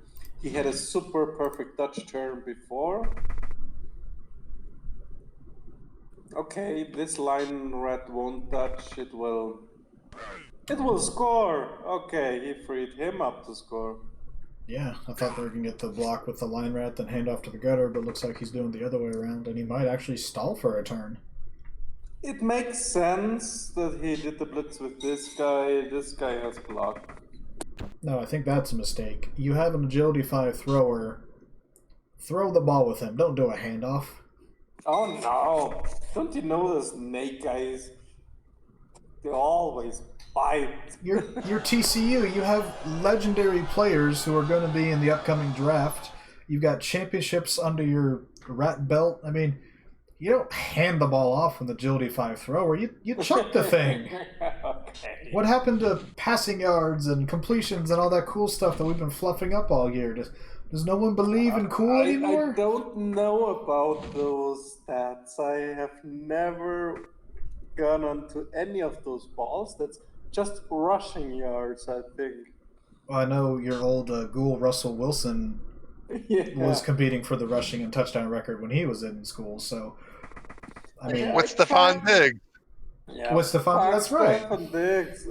He had a super perfect Dutch turn before. Okay, this line rat won't Dutch, it will score! Okay, he freed him up to score. Yeah, I thought they were going to get the block with the line rat, then hand off to the gutter, but looks like he's doing the other way around, and he might actually stall for a turn. It makes sense that he did the blitz with this guy. This guy has block. No, I think that's a mistake. You have an agility 5 thrower. Throw the ball with him. Don't do a handoff. Oh no! Don't you know those snake guys? They always bite. You're TCU. You have legendary players who are going to be in the upcoming draft. You've got championships under your rat belt. I mean, you don't hand the ball off with agility 5 thrower. You chuck the thing. Okay. What happened to passing yards and completions and all that cool stuff that we've been fluffing up all year? Does no one believe in cool anymore? I don't know about those stats. I have never gone onto any of those balls. That's just rushing yards, I think. Well, I know your old ghoul Russell Wilson was competing for the rushing and touchdown record when he was in school, so I mean, with Stephon Diggs. Yeah, with Stephon, that's right. Diggs.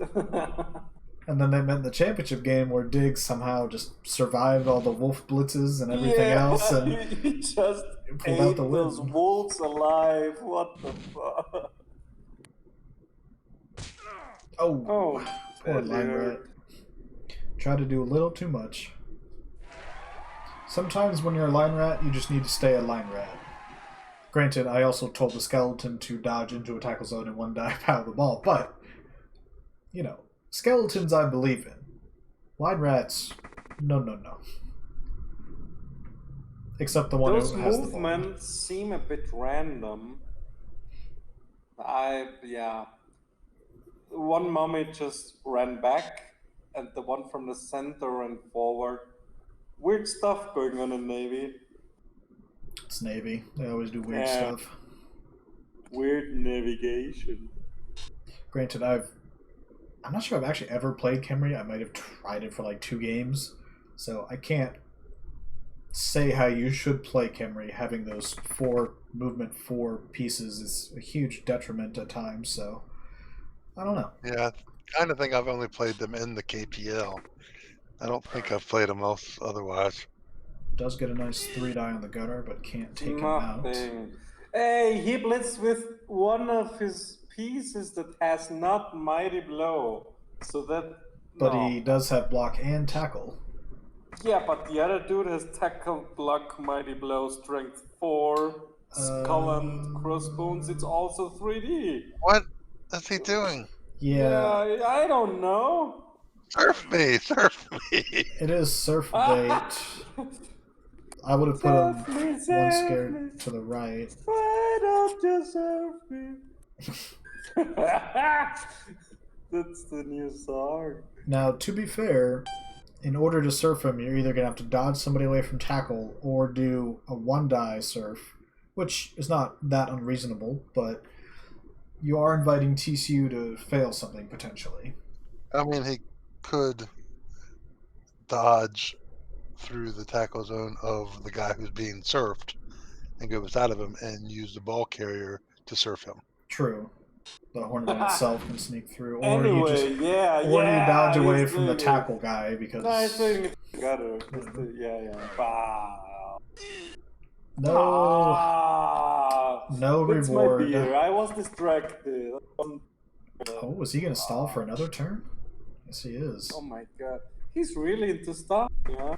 And then they met in the championship game where Diggs somehow just survived all the wolf blitzes and everything else, and he just pulled out the win. those wolves alive. What the fuck? Oh, poor line rat. Tried to do a little too much. Sometimes when you're a line rat, you just need to stay a line rat. Granted, I also told the skeleton to dodge into a tackle zone and one dive out of the ball, but, you know, skeletons I believe in. Line rats, no. Except the one Those who has the ball. movements seem a bit random. One mummy just ran back, and the one from the center ran forward. Weird stuff going on in Navy. It's Navy. They always do weird stuff. Weird navigation. Granted, I'm not sure I've actually ever played Khemri. I might have tried it for like 2 games. So I can't say how you should play Khemri. Having those 4 pieces is a huge detriment at times, so I don't know. Yeah, I kind of think I've only played them in the KPL. I don't think I've played them else otherwise. Does get a nice 3-die on the gutter, but can't take him out. Hey, he blitzed with one of his pieces that has not Mighty Blow, so that... But he does have block and tackle. Yeah, but the other dude has tackle, block, Mighty Blow, strength 4, skull and crossbones. It's also 3D. What is he doing? Yeah, I don't know. Surf me! It is surf bait. I would have put him one scared to the right. Why don't you surf me? That's the new song. Now, to be fair, in order to surf him, you're either going to have to dodge somebody away from tackle or do a 1-die surf, which is not that unreasonable, but you are inviting TCU to fail something potentially. I mean, he could dodge through the tackle zone of the guy who's being surfed and go beside of him and use the ball carrier to surf him. True. The Hornet itself can sneak through, or Anyway, you dodge away from the tackle guy because. No, I think it's better. Wow. No That's reward. My beer. I was distracted. Oh, is he going to stall for another turn? Yes, he is. Oh my god. He's really into stuff, huh?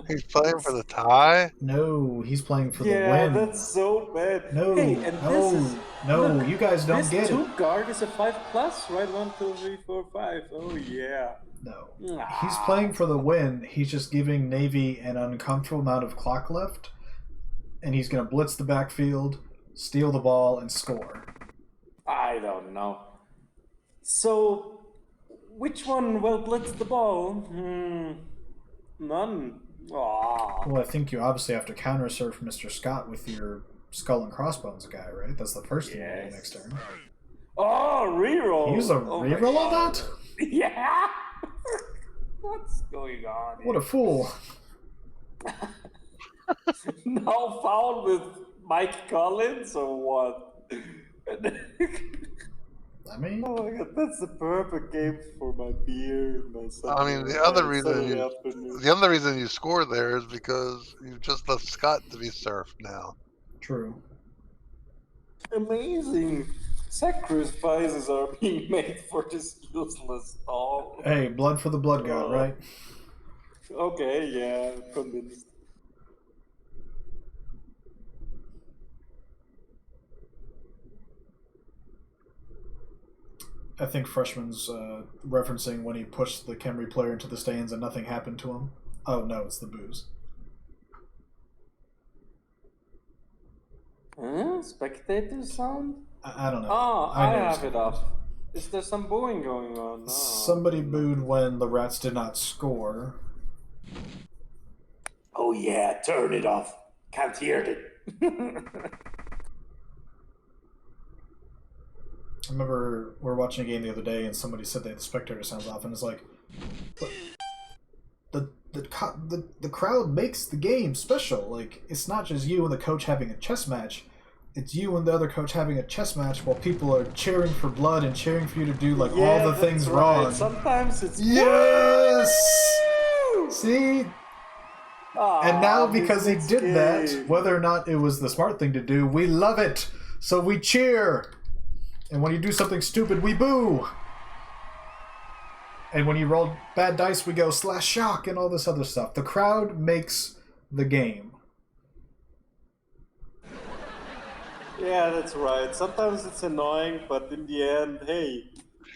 He's playing for the tie? No, he's playing for the win. Yeah, that's so bad. No, hey, and look, you guys don't get it. This 2 guard is a 5+, right? 1, 2, 3, 4, 5. Oh yeah. No. He's playing for the win. He's just giving Navy an uncomfortable amount of clock left, and he's going to blitz the backfield, steal the ball, and score. I don't know. So, which one will blitz the ball? None. Aww. Well, I think you obviously have to counter surf Mr. Scott with your skull and crossbones guy, right? That's the first thing you do next turn. Oh, reroll! Use a reroll on that? Yeah! What's going on here? What a fool. No foul with Mike Collins or what? I mean, oh my god, that's the perfect game for my beer and my Sunday. I mean, the other reason you score there is because you just left Scott to be surfed now. True. Amazing sacrifices are being made for this useless doll. Hey, blood for the blood god, right? Okay, yeah, convinced. I think Freshman's referencing when he pushed the Khemri player into the stands and nothing happened to him. Oh no, it's the booze. Spectator sound? I don't know. Oh, I have it off. Is there some booing going on? No. Somebody booed when the Rats did not score. Oh yeah, turn it off. Can't hear it. I remember we were watching a game the other day and somebody said they had the spectator sounds off, and it's like, but the crowd makes the game special. Like, it's not just you and the coach having a chess match. It's you and the other coach having a chess match while people are cheering for blood and cheering for you to do like all the things wrong. Sometimes it's yes. See. And now because he did that, whether or not it was the smart thing to do, we love it. So we cheer. And when you do something stupid, we boo. And when you roll bad dice, we go slash shock and all this other stuff. The crowd makes the game. Yeah, that's right. Sometimes it's annoying, but in the end, hey,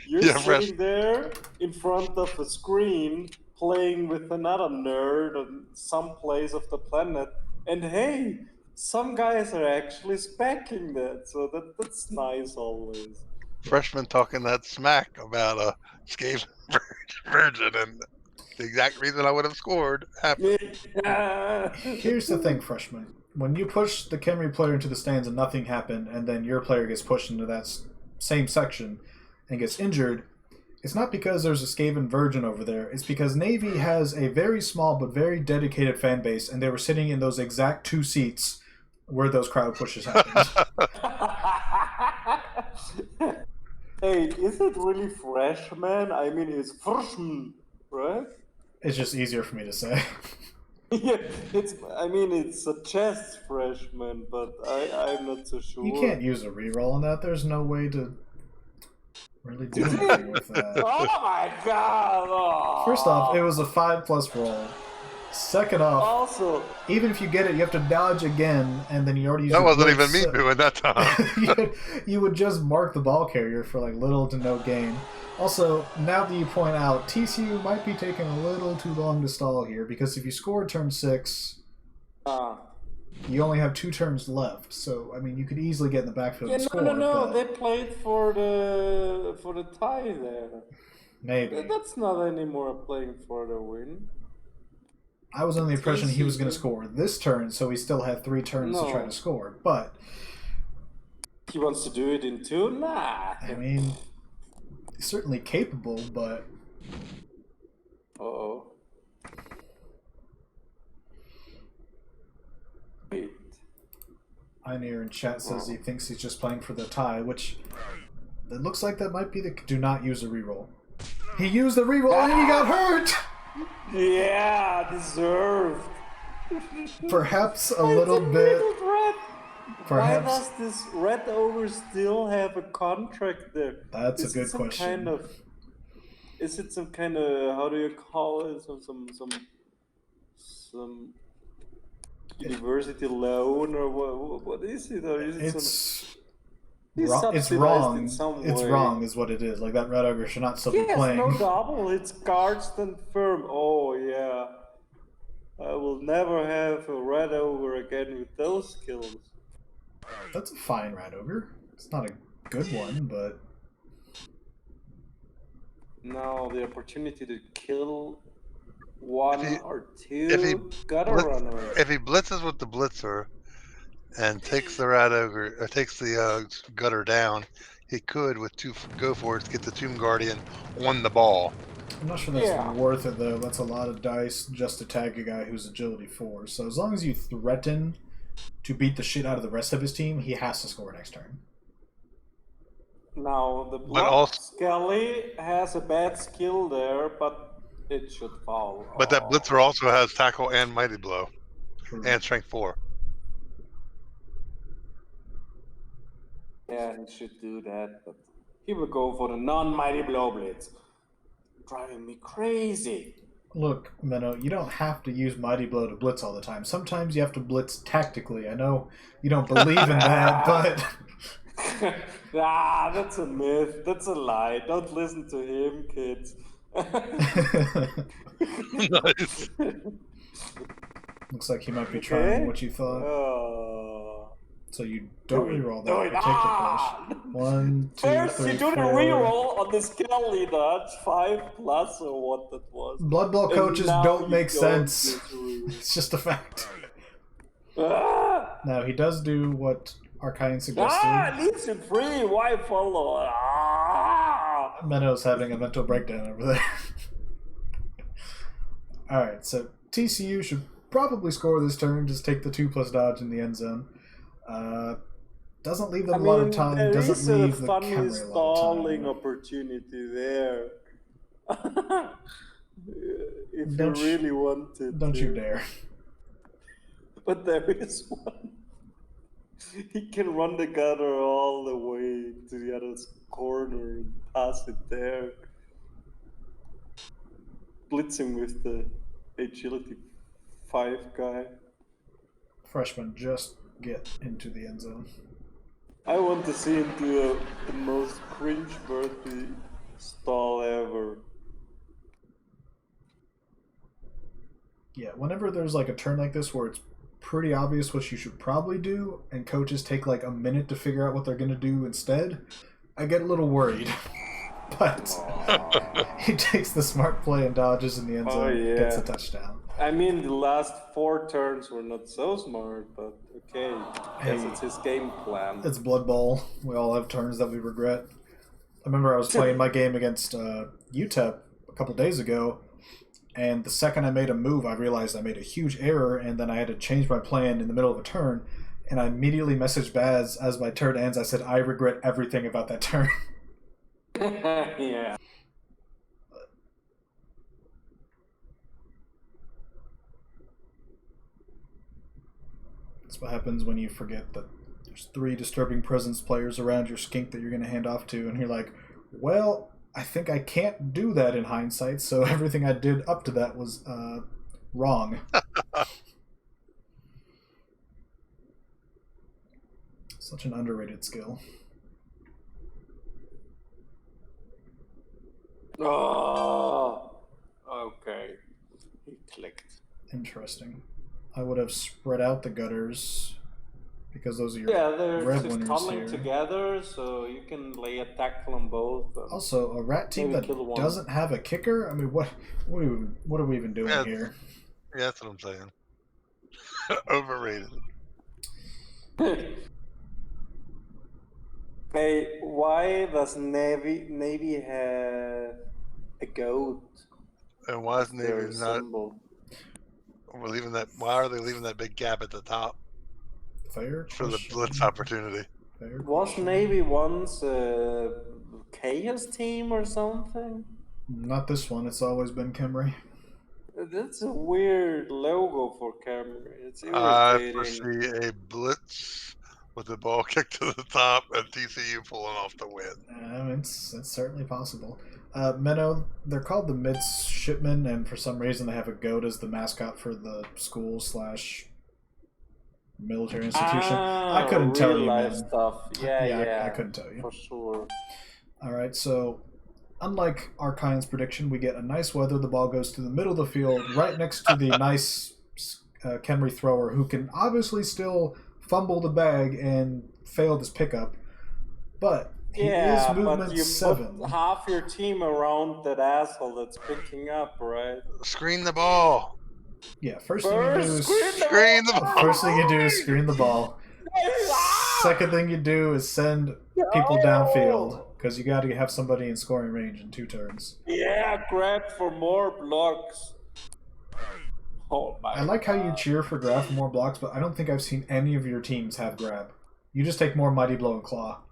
you're Yeah, sitting there in front of a screen playing with another nerd on some place of the planet, and hey, some guys are actually specking that, so that's nice always. Freshman talking that smack about a scaling virgin, and the exact reason I would have scored happened. Here's the thing, freshman. When you push the Khemri player into the stands and nothing happened, and then your player gets pushed into that same section and gets injured, it's not because there's a Skaven Virgin over there. It's because Navy has a very small but very dedicated fan base, and they were sitting in those exact 2 seats where those crowd pushes happened. Hey, is it really freshman? I mean, it's freshman, right? It's just easier for me to say. Yeah, it's a chess freshman, but I'm not so sure. You can't use a reroll on that. There's no way to really do anything with that. Oh my god! Oh. First off, it was a 5+ roll. Second off, also, even if you get it, you have to dodge again, and then you already used That wasn't blitz, even me doing that time. you would just mark the ball carrier for like little to no gain. Also, now that you point out, TCU might be taking a little too long to stall here, because if you score turn 6, you only have 2 turns left. So, I mean, you could easily get in the backfield and score. No. But They played for the tie there. maybe. That's not anymore playing for the win. I was under the impression he was going to score this turn, so he still had 3 turns to try to score. But he wants to do it in 2? Nah. I mean, he's certainly capable, but Uh-oh. Wait. Einir in chat says he thinks he's just playing for the tie, which it looks like that might be the do not use a reroll. He used the reroll and he got hurt! Yeah, deserved. Perhaps a little bit. Perhaps. Why does this Red Ogre still have a contract there? That's a good question. Is it some kind of, how do you call it? Some university loan, or what is it? Or is it it's wrong. It's wrong is what it is. Like, that Red Ogre should not still be playing. No double. It's guards and firm. Oh yeah. I will never have a Red Ogre again with those skills. That's a fine Red Ogre. It's not a good one, but now the opportunity to kill 1 or 2 gutter runners. If he blitzes with the blitzer and takes the Red Ogre, or takes the gutter down, he could, with 2 go-forwards, get the Tomb Guardian on the ball. I'm not sure that's worth it, though. That's a lot of dice just to tag a guy who's agility 4. So as long as you threaten to beat the shit out of the rest of his team, he has to score next turn. Now, the Blood Skelly has a bad skill there, but it should fall. But that blitzer also has tackle and mighty blow. True. And strength 4. Yeah, he should do that, but he will go for the non-mighty blow blitz. Driving me crazy. Look, Menno, you don't have to use Mighty Blow to blitz all the time. Sometimes you have to blitz tactically. I know you don't believe in that, but... that's a myth. That's a lie. Don't listen to him, kids. Nice. Looks like he might be trying what you thought. So you don't reroll that particular push. 1, 2, First, 3, you do 4. the reroll on the Skelly dodge, 5+ or what that was. Blood Bowl coaches don't make sense. It's just a fact. Now, he does do what Arcane suggested. Leaves him free. Why follow? Menno's having a mental breakdown over there. Alright, so TCU should probably score this turn. Just take the 2+ dodge in the end zone. Doesn't leave them a lot of time. Doesn't leave the funny Khemri stalling opportunity there. If you really wanted. Don't you dare. But there is one. He can run the gutter all the way to the other corner and pass it there. blitzing with the agility 5 guy. Freshman just get into the end zone. I want to see him do the most cringe-worthy stall ever. Yeah, whenever there's like a turn like this where it's pretty obvious what you should probably do, and coaches take like a minute to figure out what they're going to do instead, I get a little worried. But he takes the smart play and dodges in the end zone, gets a touchdown. I mean, the last 4 turns were not so smart, but okay. I guess it's his game plan. It's Blood Bowl. We all have turns that we regret. I remember I was playing my game against UTEP a couple days ago, and the second I made a move, I realized I made a huge error, and then I had to change my plan in the middle of a turn, and I immediately messaged Baz as my turn ends. I said, I regret everything about that turn. Yeah. That's what happens when you forget that there's 3 disturbing presence players around your skink that you're going to hand off to, and you're like, well, I think I can't do that in hindsight, so everything I did up to that was wrong. Such an underrated skill. Oh, okay. He clicked. Interesting. I would have spread out the gutters because those are your they're red just winners tunnel here. Together, so you can lay a tackle on both. Also, a rat team that doesn't have a kicker. I mean, what are we even doing here? Yeah, that's what I'm saying. Overrated. Hey, why does Navy have a goat? And why is Navy not? Symbol? We're leaving that. Why are they leaving that big gap at the top? Fair for question. the blitz opportunity. Fair Was question. Navy once a Chaos team or something? Not this one. It's always been Camry. That's a weird logo for Camry. It's I irritating. foresee a blitz with the ball kicked to the top and TCU pulling off the win. It's certainly possible. Menno, they're called the Midshipmen, and for some reason they have a goat as the mascot for the school / military institution. I couldn't tell you, man. Stuff. Yeah, I couldn't tell you. For sure. All right, so unlike Archine's prediction, we get a nice weather. The ball goes to the middle of the field, right next to the nice Camry thrower, who can obviously still fumble the bag and fail this pickup, but he is movement 7. Put half your team around that asshole that's picking up, right? Screen the ball. Yeah, first thing you do is screen the ball. First thing you do is screen the ball. Second thing you do is send people downfield, because you got to have somebody in scoring range in 2 turns. Yeah, grab for more blocks. Oh my I like how you cheer for grab for more blocks, but I don't think I've seen any of your teams have grab. You just take more Mighty Blow and Claw.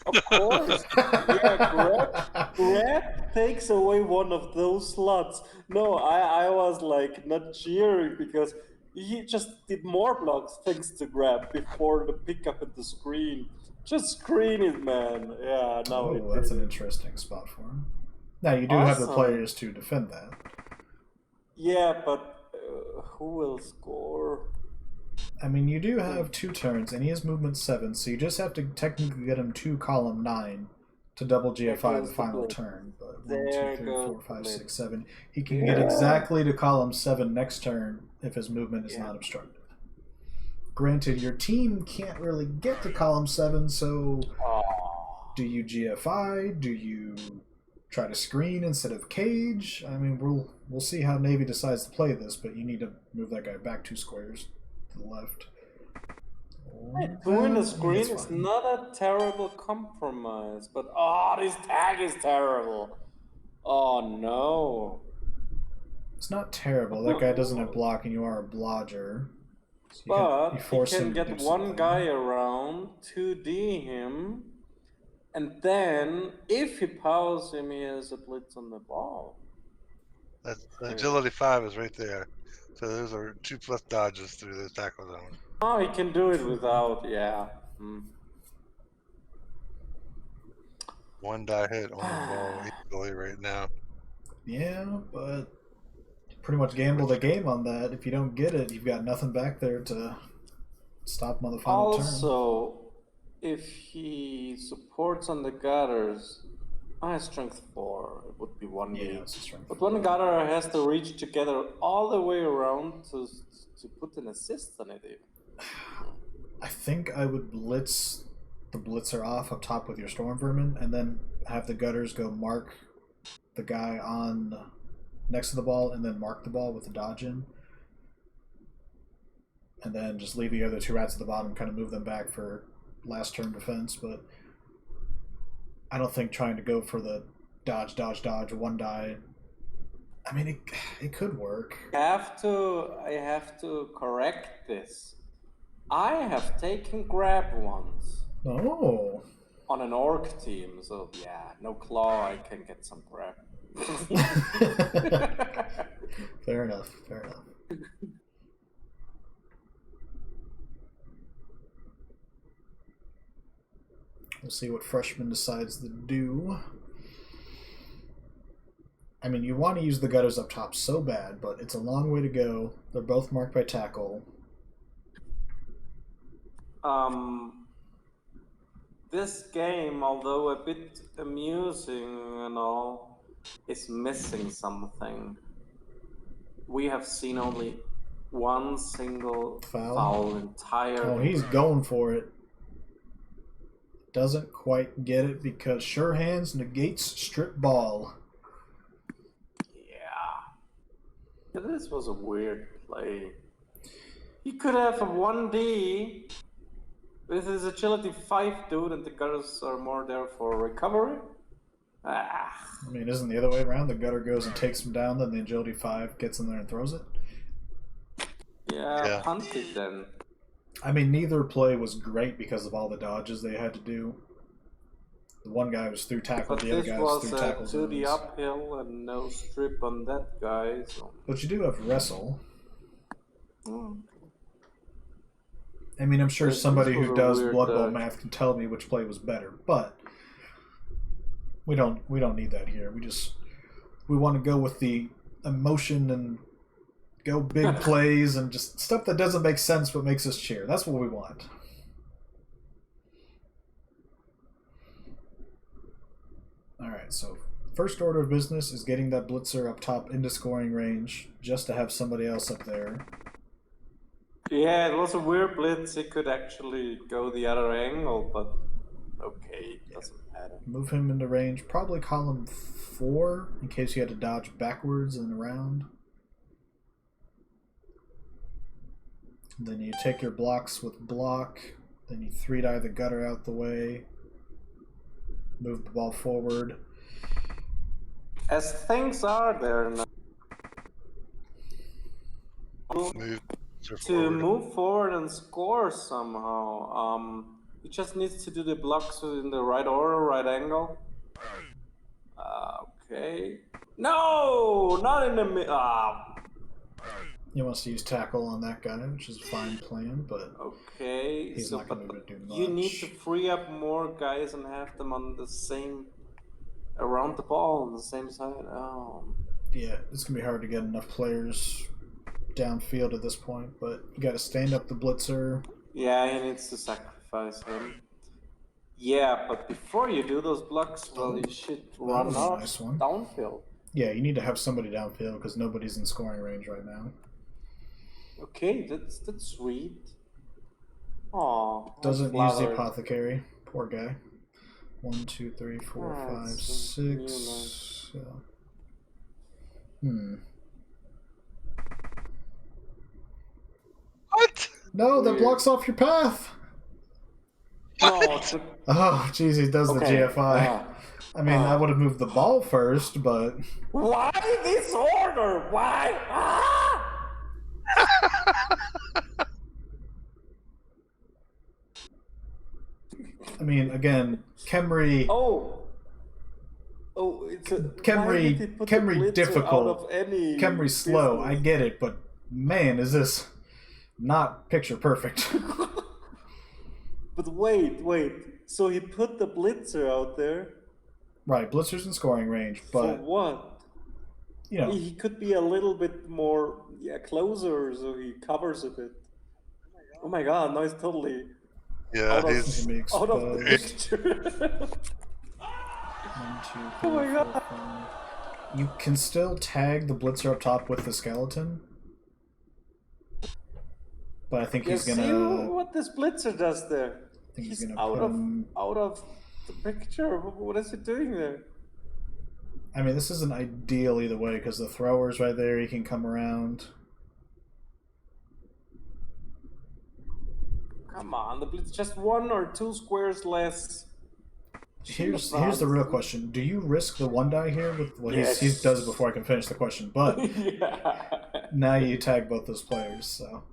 Of course. Yeah, grab takes away one of those slots. No, I was like not cheering because he just did more blocks thanks to grab before the pickup at the screen. Just screen it, man. Yeah, no. That's an interesting spot for him. Now, you do have the players to defend that. Yeah, but who will score? I mean, you do have 2 turns, and he has movement 7, so you just have to technically get him to column 9 to double GFI the final turn. But 1, 2, 3, 4, 5, 6, 7. He can get exactly to column 7 next turn if his movement is not obstructed. Granted, your team can't really get to column 7, so do you GFI? Do you try to screen instead of cage? I mean, we'll see how Navy decides to play this, but you need to move that guy back 2 squares to the left. Doing the screen is not a terrible compromise, but this tag is terrible. Oh no. It's not terrible. That guy doesn't have block, and you are a blodger. So but you can get one guy around, 2D him, and then if he powers him, he has a blitz on the ball. That's agility 5 is right there. So those are 2+ dodges through the tackle zone. Oh, he can do it without, One die hit on the ball easily right now. Yeah, but pretty much gamble the game on that. If you don't get it, you've got nothing back there to stop him on the final turn. Also, if he supports on the gutters, strength 4, it would be 1 Yeah, D. it's a strength But 4. one gutter has to reach together all the way around to put an assist on it. I think I would blitz the blitzer off up top with your storm vermin, and then have the gutters go mark the guy on next to the ball, and then mark the ball with the dodge in, and then just leave the other 2 rats at the bottom, kind of move them back for last turn defense. But I don't think trying to go for the dodge, 1 die. I mean, it could work. I have to correct this. I have taken grab once. Oh. On an orc team, so yeah, no claw, I can get some grab. Fair enough. Fair enough. We'll see what freshman decides to do. I mean, you want to use the gutters up top so bad, but it's a long way to go. They're both marked by tackle. This game, although a bit amusing and all, is missing something. We have seen only one single foul entire. Oh, he's going for it. Doesn't quite get it because sure hands negates strip ball. Yeah. This was a weird play. He could have a 1D with his agility 5 dude, and the gutters are more there for recovery. I mean, isn't the other way around? The gutter goes and takes him down, then the agility 5 gets in there and throws it? Yeah, punt it then. I mean, neither play was great because of all the dodges they had to do. The one guy was through tackle, the other guy was through tackle zones. But this was 2D uphill and no strip on that guy. So. But you do have wrestle. I mean, I'm sure somebody who does Blood Bowl math can tell me which play was better, but we don't need that here. We want to go with the emotion and go big plays and just stuff that doesn't make sense but makes us cheer. That's what we want. All right, so first order of business is getting that blitzer up top into scoring range just to have somebody else up there. Yeah, it was a weird blitz. It could actually go the other angle, but okay, it doesn't matter. Move him into range. Probably column 4 in case you had to dodge backwards and around. And then you take your blocks with block. Then you 3-die the gutter out the way. Move the ball forward. As things are there now. Move forward and score somehow. He just needs to do the blocks in the right order, right angle. Okay. No, not in the middle. He wants to use tackle on that guy, which is a fine plan, but okay. He's not going to do much. You need to free up more guys and have them on the same, around the ball on the same side. Oh. Yeah, it's going to be hard to get enough players downfield at this point, but you got to stand up the blitzer. Yeah, he needs to sacrifice him. Yeah, but before you do those blocks, well, you should run off downfield. Yeah, you need to have somebody downfield because nobody's in scoring range right now. Okay, that's sweet. Aww. Doesn't use the apothecary. Poor guy. 1, 2, 3, 4, 5, 6. What? No, that blocks off your path. No, it's a... Oh, jeez, he does the GFI. I mean, I would have moved the ball first, but... Why this order? Why? I mean, again, Khemri... it's a... Khemri difficult. Khemri slow, I get it, but man, is this not picture perfect. But wait. So he put the blitzer out there? Right, blitzer's in scoring range, but... For what? he could be a little bit more closer, so he covers a bit. Oh my god, no, he's totally out of the picture. 1, 2, 3, 4, 5. You can still tag the blitzer up top with the skeleton. But I think he's gonna. See what this blitzer does there? I think He's gonna out of the picture. What is he doing there? I mean, this isn't ideal either way because the thrower's right there. He can come around. Come on, the blitz just 1 or 2 squares less. Here's the real question: do you risk the 1 die here with what he does before I can finish the question? But now you tag both those players, so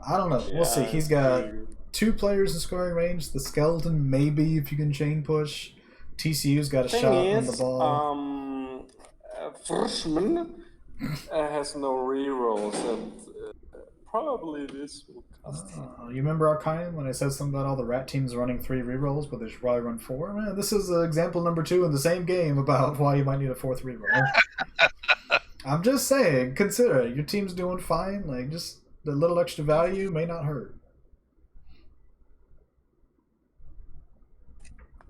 I don't know. We'll see. He's got 2 players in scoring range. The skeleton, maybe if you can chain push. TCU's got a shot on the ball. Freshman has no rerolls, and probably this will cost him. You remember Arcane when I said something about all the rat teams running 3 rerolls, but they should probably run 4? Man, this is example number 2 in the same game about why you might need a 4th reroll. I'm just saying, consider it. Your team's doing fine. Like, just the little extra value may not hurt.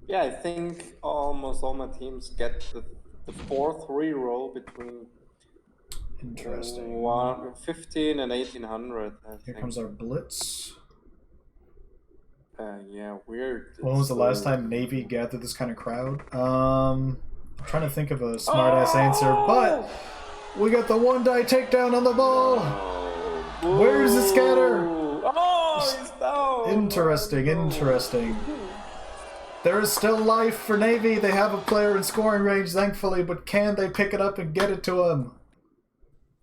Yeah, I think almost all my teams get the 4th reroll between Interesting. 15 and 1800. Here comes our blitz. Yeah, weird. When was the last time Navy gathered this kind of crowd? I'm trying to think of a smart-ass answer, but we got the 1 die takedown on the ball. Where's the scatter? Oh, he's down. Interesting. There is still life for Navy. They have a player in scoring range, thankfully, but can they pick it up and get it to him?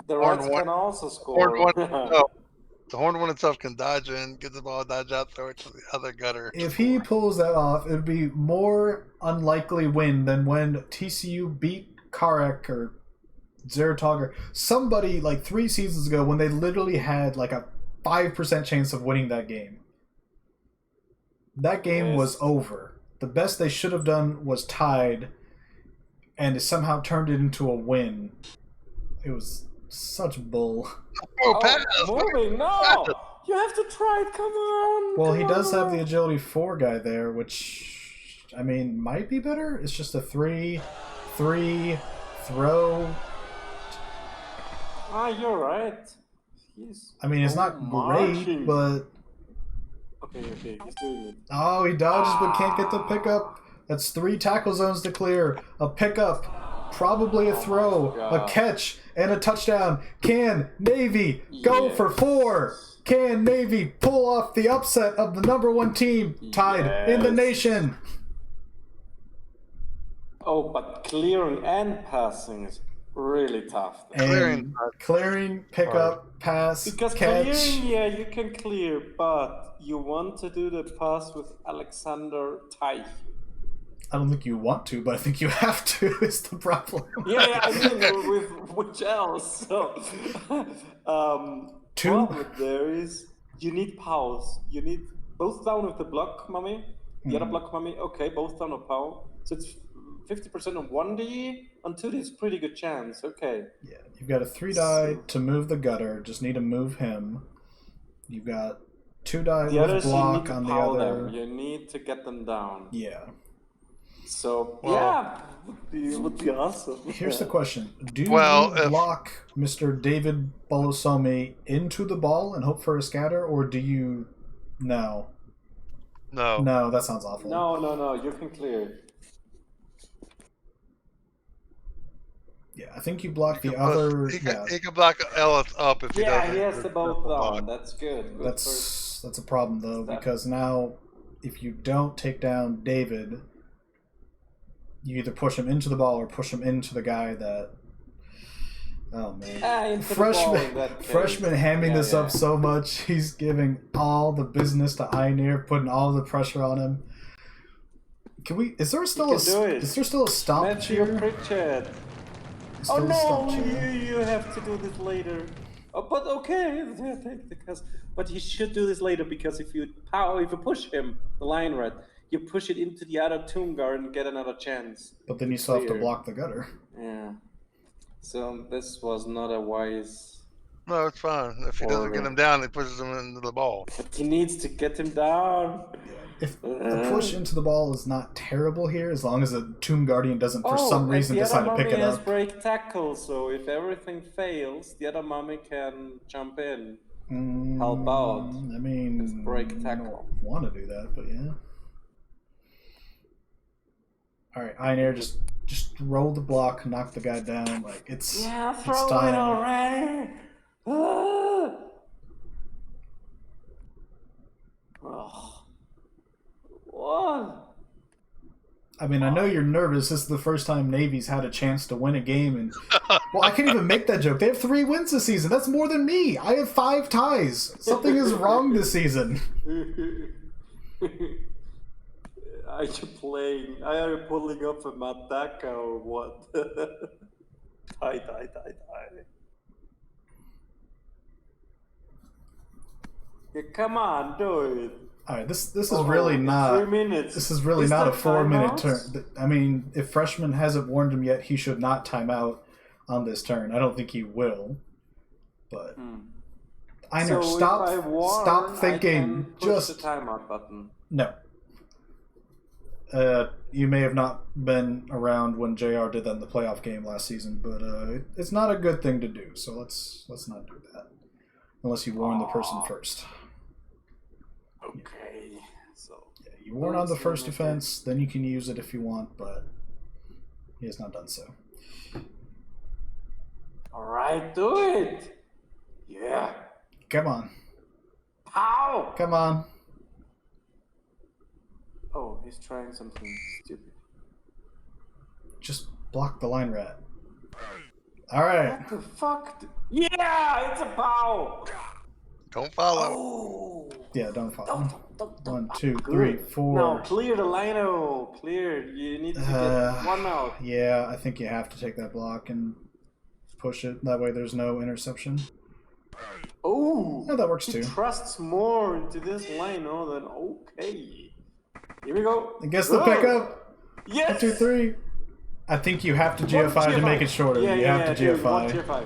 The Reds can also score. The horned one itself can dodge in, get the ball, dodge out, throw it to the other gutter. If he pulls that off, it would be more unlikely win than when TCU beat Karek or Zeratog or somebody like 3 seasons ago when they literally had like a 5% chance of winning that game. That game was over. The best they should have done was tied, and it somehow turned it into a win. It was such bull. Moving, no! You have to try it, come on! Well, he does have the agility 4 guy there, which, I mean, might be better. It's just a 3, throw. You're right. I mean, it's not great, but... Okay, he's doing it. Oh, he dodges but can't get the pickup. That's 3 tackle zones to clear. A pickup, probably a throw, a catch, and a touchdown. Can Navy go for 4? Can Navy pull off the upset of the number 1 team tied in the nation? Oh, but clearing and passing is really tough. And clearing, pickup, pass, because catch. Clearing, you can clear, but you want to do the pass with Alexander Teich. I don't think you want to, but I think you have to, is the problem. I mean, with which else? So, problem there is you need pause. You need both down with the block, mummy. The other block, mummy. Okay, both down with power. So it's 50% on 1D. On 2D, it's pretty good chance. Okay. Yeah, you've got a 3 die to move the gutter. Just need to move him. You've got 2 die with block on the other. Them. You need to get them down. Yeah. So would be awesome. Here's the question: do you block Mr. David Bolosomi into the ball and hope for a scatter, or do you? No, that sounds awful. No. You can clear it. Yeah, I think you block the other. He can block Ellis up if he doesn't. He has to both down. That's good. That's a problem though, because now if you don't take down David, you either push him into the ball or push him into the guy that. Oh man! Freshman hamming this up so much. He's giving all the business to Einir, putting all the pressure on him. Can we? Is there still a stomp? That's your Pritchard. Oh no! You have to do this later. Oh, but okay, take the cast. But you should do this later because if you push him, the lion rat, you push it into the other tomb guard and get another chance. But then you still have to block the gutter. Yeah. So this was not a wise. No, it's fine. If he doesn't get him down, he pushes him into the ball. But he needs to get him down. If the push into the ball is not terrible here, as long as the Tomb Guardian doesn't for some reason the decide other to pick mummy it has up. break tackle, so if everything fails, the other mummy can jump in, help out. I mean, with break tackle. I don't want to do that, but yeah. All right, Einair, just roll the block, knock the guy down. Like it's throw it already. What? I mean, I know you're nervous. This is the first time Navy's had a chance to win a game, and well, I can't even make that joke. They have 3 wins this season. That's more than me. I have 5 ties. Something is wrong this season. Are you playing? Are you pulling up a Mataka or what? Die. Yeah, come on, do it. All right, this is really not. 3 minutes. This is really not a 4-minute turn. I mean, if Freshman hasn't warned him yet, he should not time out on this turn. I don't think he will. But Einair, stop thinking. I can push the timeout button. No. You may have not been around when JR did that in the playoff game last season, but it's not a good thing to do. So let's not do that unless you warn the person first. Okay, so you warn on the first offense, then you can use it if you want, but he has not done so. All right, do it. Yeah. Come on. How? Come on. Oh, he's trying something stupid. Just block the line rat. All right. What the fuck? Yeah, it's a pow. Don't follow. Oh. Yeah, don't follow. Don't. 1, 2, 3, 4. No, clear the lino. Clear. You need to get 1 out. Yeah, I think you have to take that block and push it. That way there's no interception. Oh. Yeah, that works he too. trusts more into this lino than okay. Here we go. I guess the pickup. Yes. 1, 2, 3. I think you have to GFI to make it shorter. Yeah, you have to dude, GFI.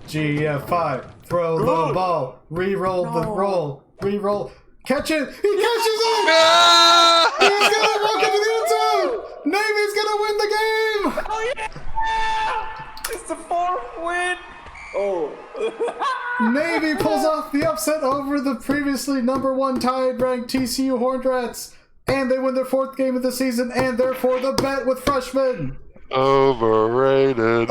GFI. Throw the ball. Re-roll the roll. Re-roll. Catch it. He catches it. He's gonna walk into the end zone. Navy's gonna win the game. Oh yeah! It's the 4th win. Oh. Navy pulls off the upset over the previously #1 tied ranked TCU Horned Rats, and they win their 4th game of the season, and therefore the bet with Freshmen. Overrated.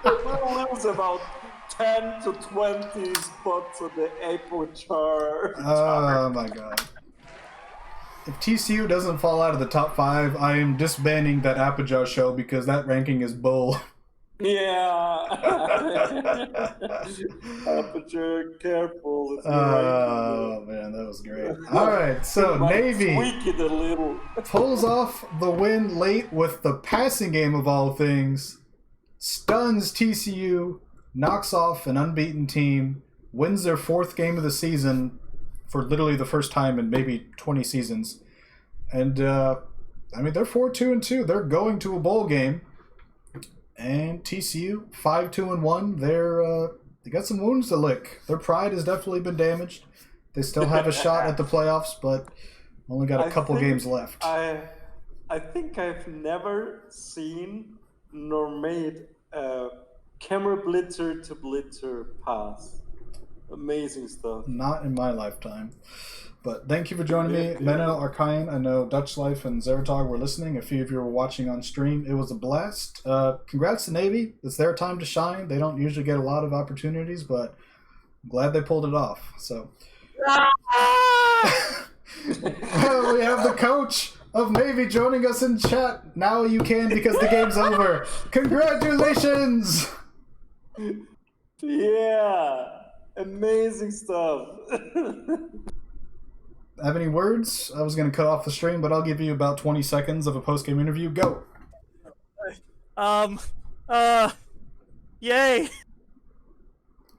We'll lose about 10 to 20 spots on the April chart. Oh my god. If TCU doesn't fall out of the top 5, I am disbanding that Apogee show because that ranking is bull. Yeah. Aperture, careful. Oh man, that was great. All right, so Navy tweak it a little. pulls off the win late with the passing game of all things, stuns TCU, knocks off an unbeaten team, wins their 4th game of the season for literally the first time in maybe 20 seasons, and I mean they're 4-2-2. They're going to a bowl game. And TCU 5-2-1. They got some wounds to lick. Their pride has definitely been damaged. They still have a shot at the playoffs, but only got a couple games left. I think I've never seen nor made a camera blitzer to blitzer pass. Amazing stuff. Not in my lifetime. But thank you for joining me, Menel Arkayan. I know Dutch Life and Zeratog were listening. A few of you were watching on stream. It was a blast. Congrats to Navy. It's their time to shine. They don't usually get a lot of opportunities, but I'm glad they pulled it off. So we have the coach of Navy joining us in chat. Now you can because the game's over. Congratulations! Yeah, amazing stuff. Have any words? I was going to cut off the stream, but I'll give you about 20 seconds of a post-game interview. Go! Yay!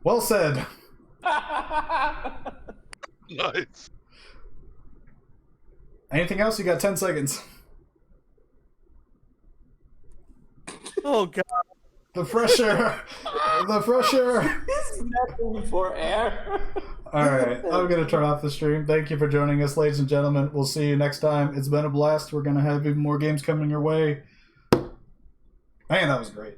Well said. Nice. Anything else? You got 10 seconds. Oh, God. The fresh air. The fresh air. It's nothing for air. All right, I'm going to turn off the stream. Thank you for joining us, ladies and gentlemen. We'll see you next time. It's been a blast. We're going to have even more games coming your way. Man, that was great.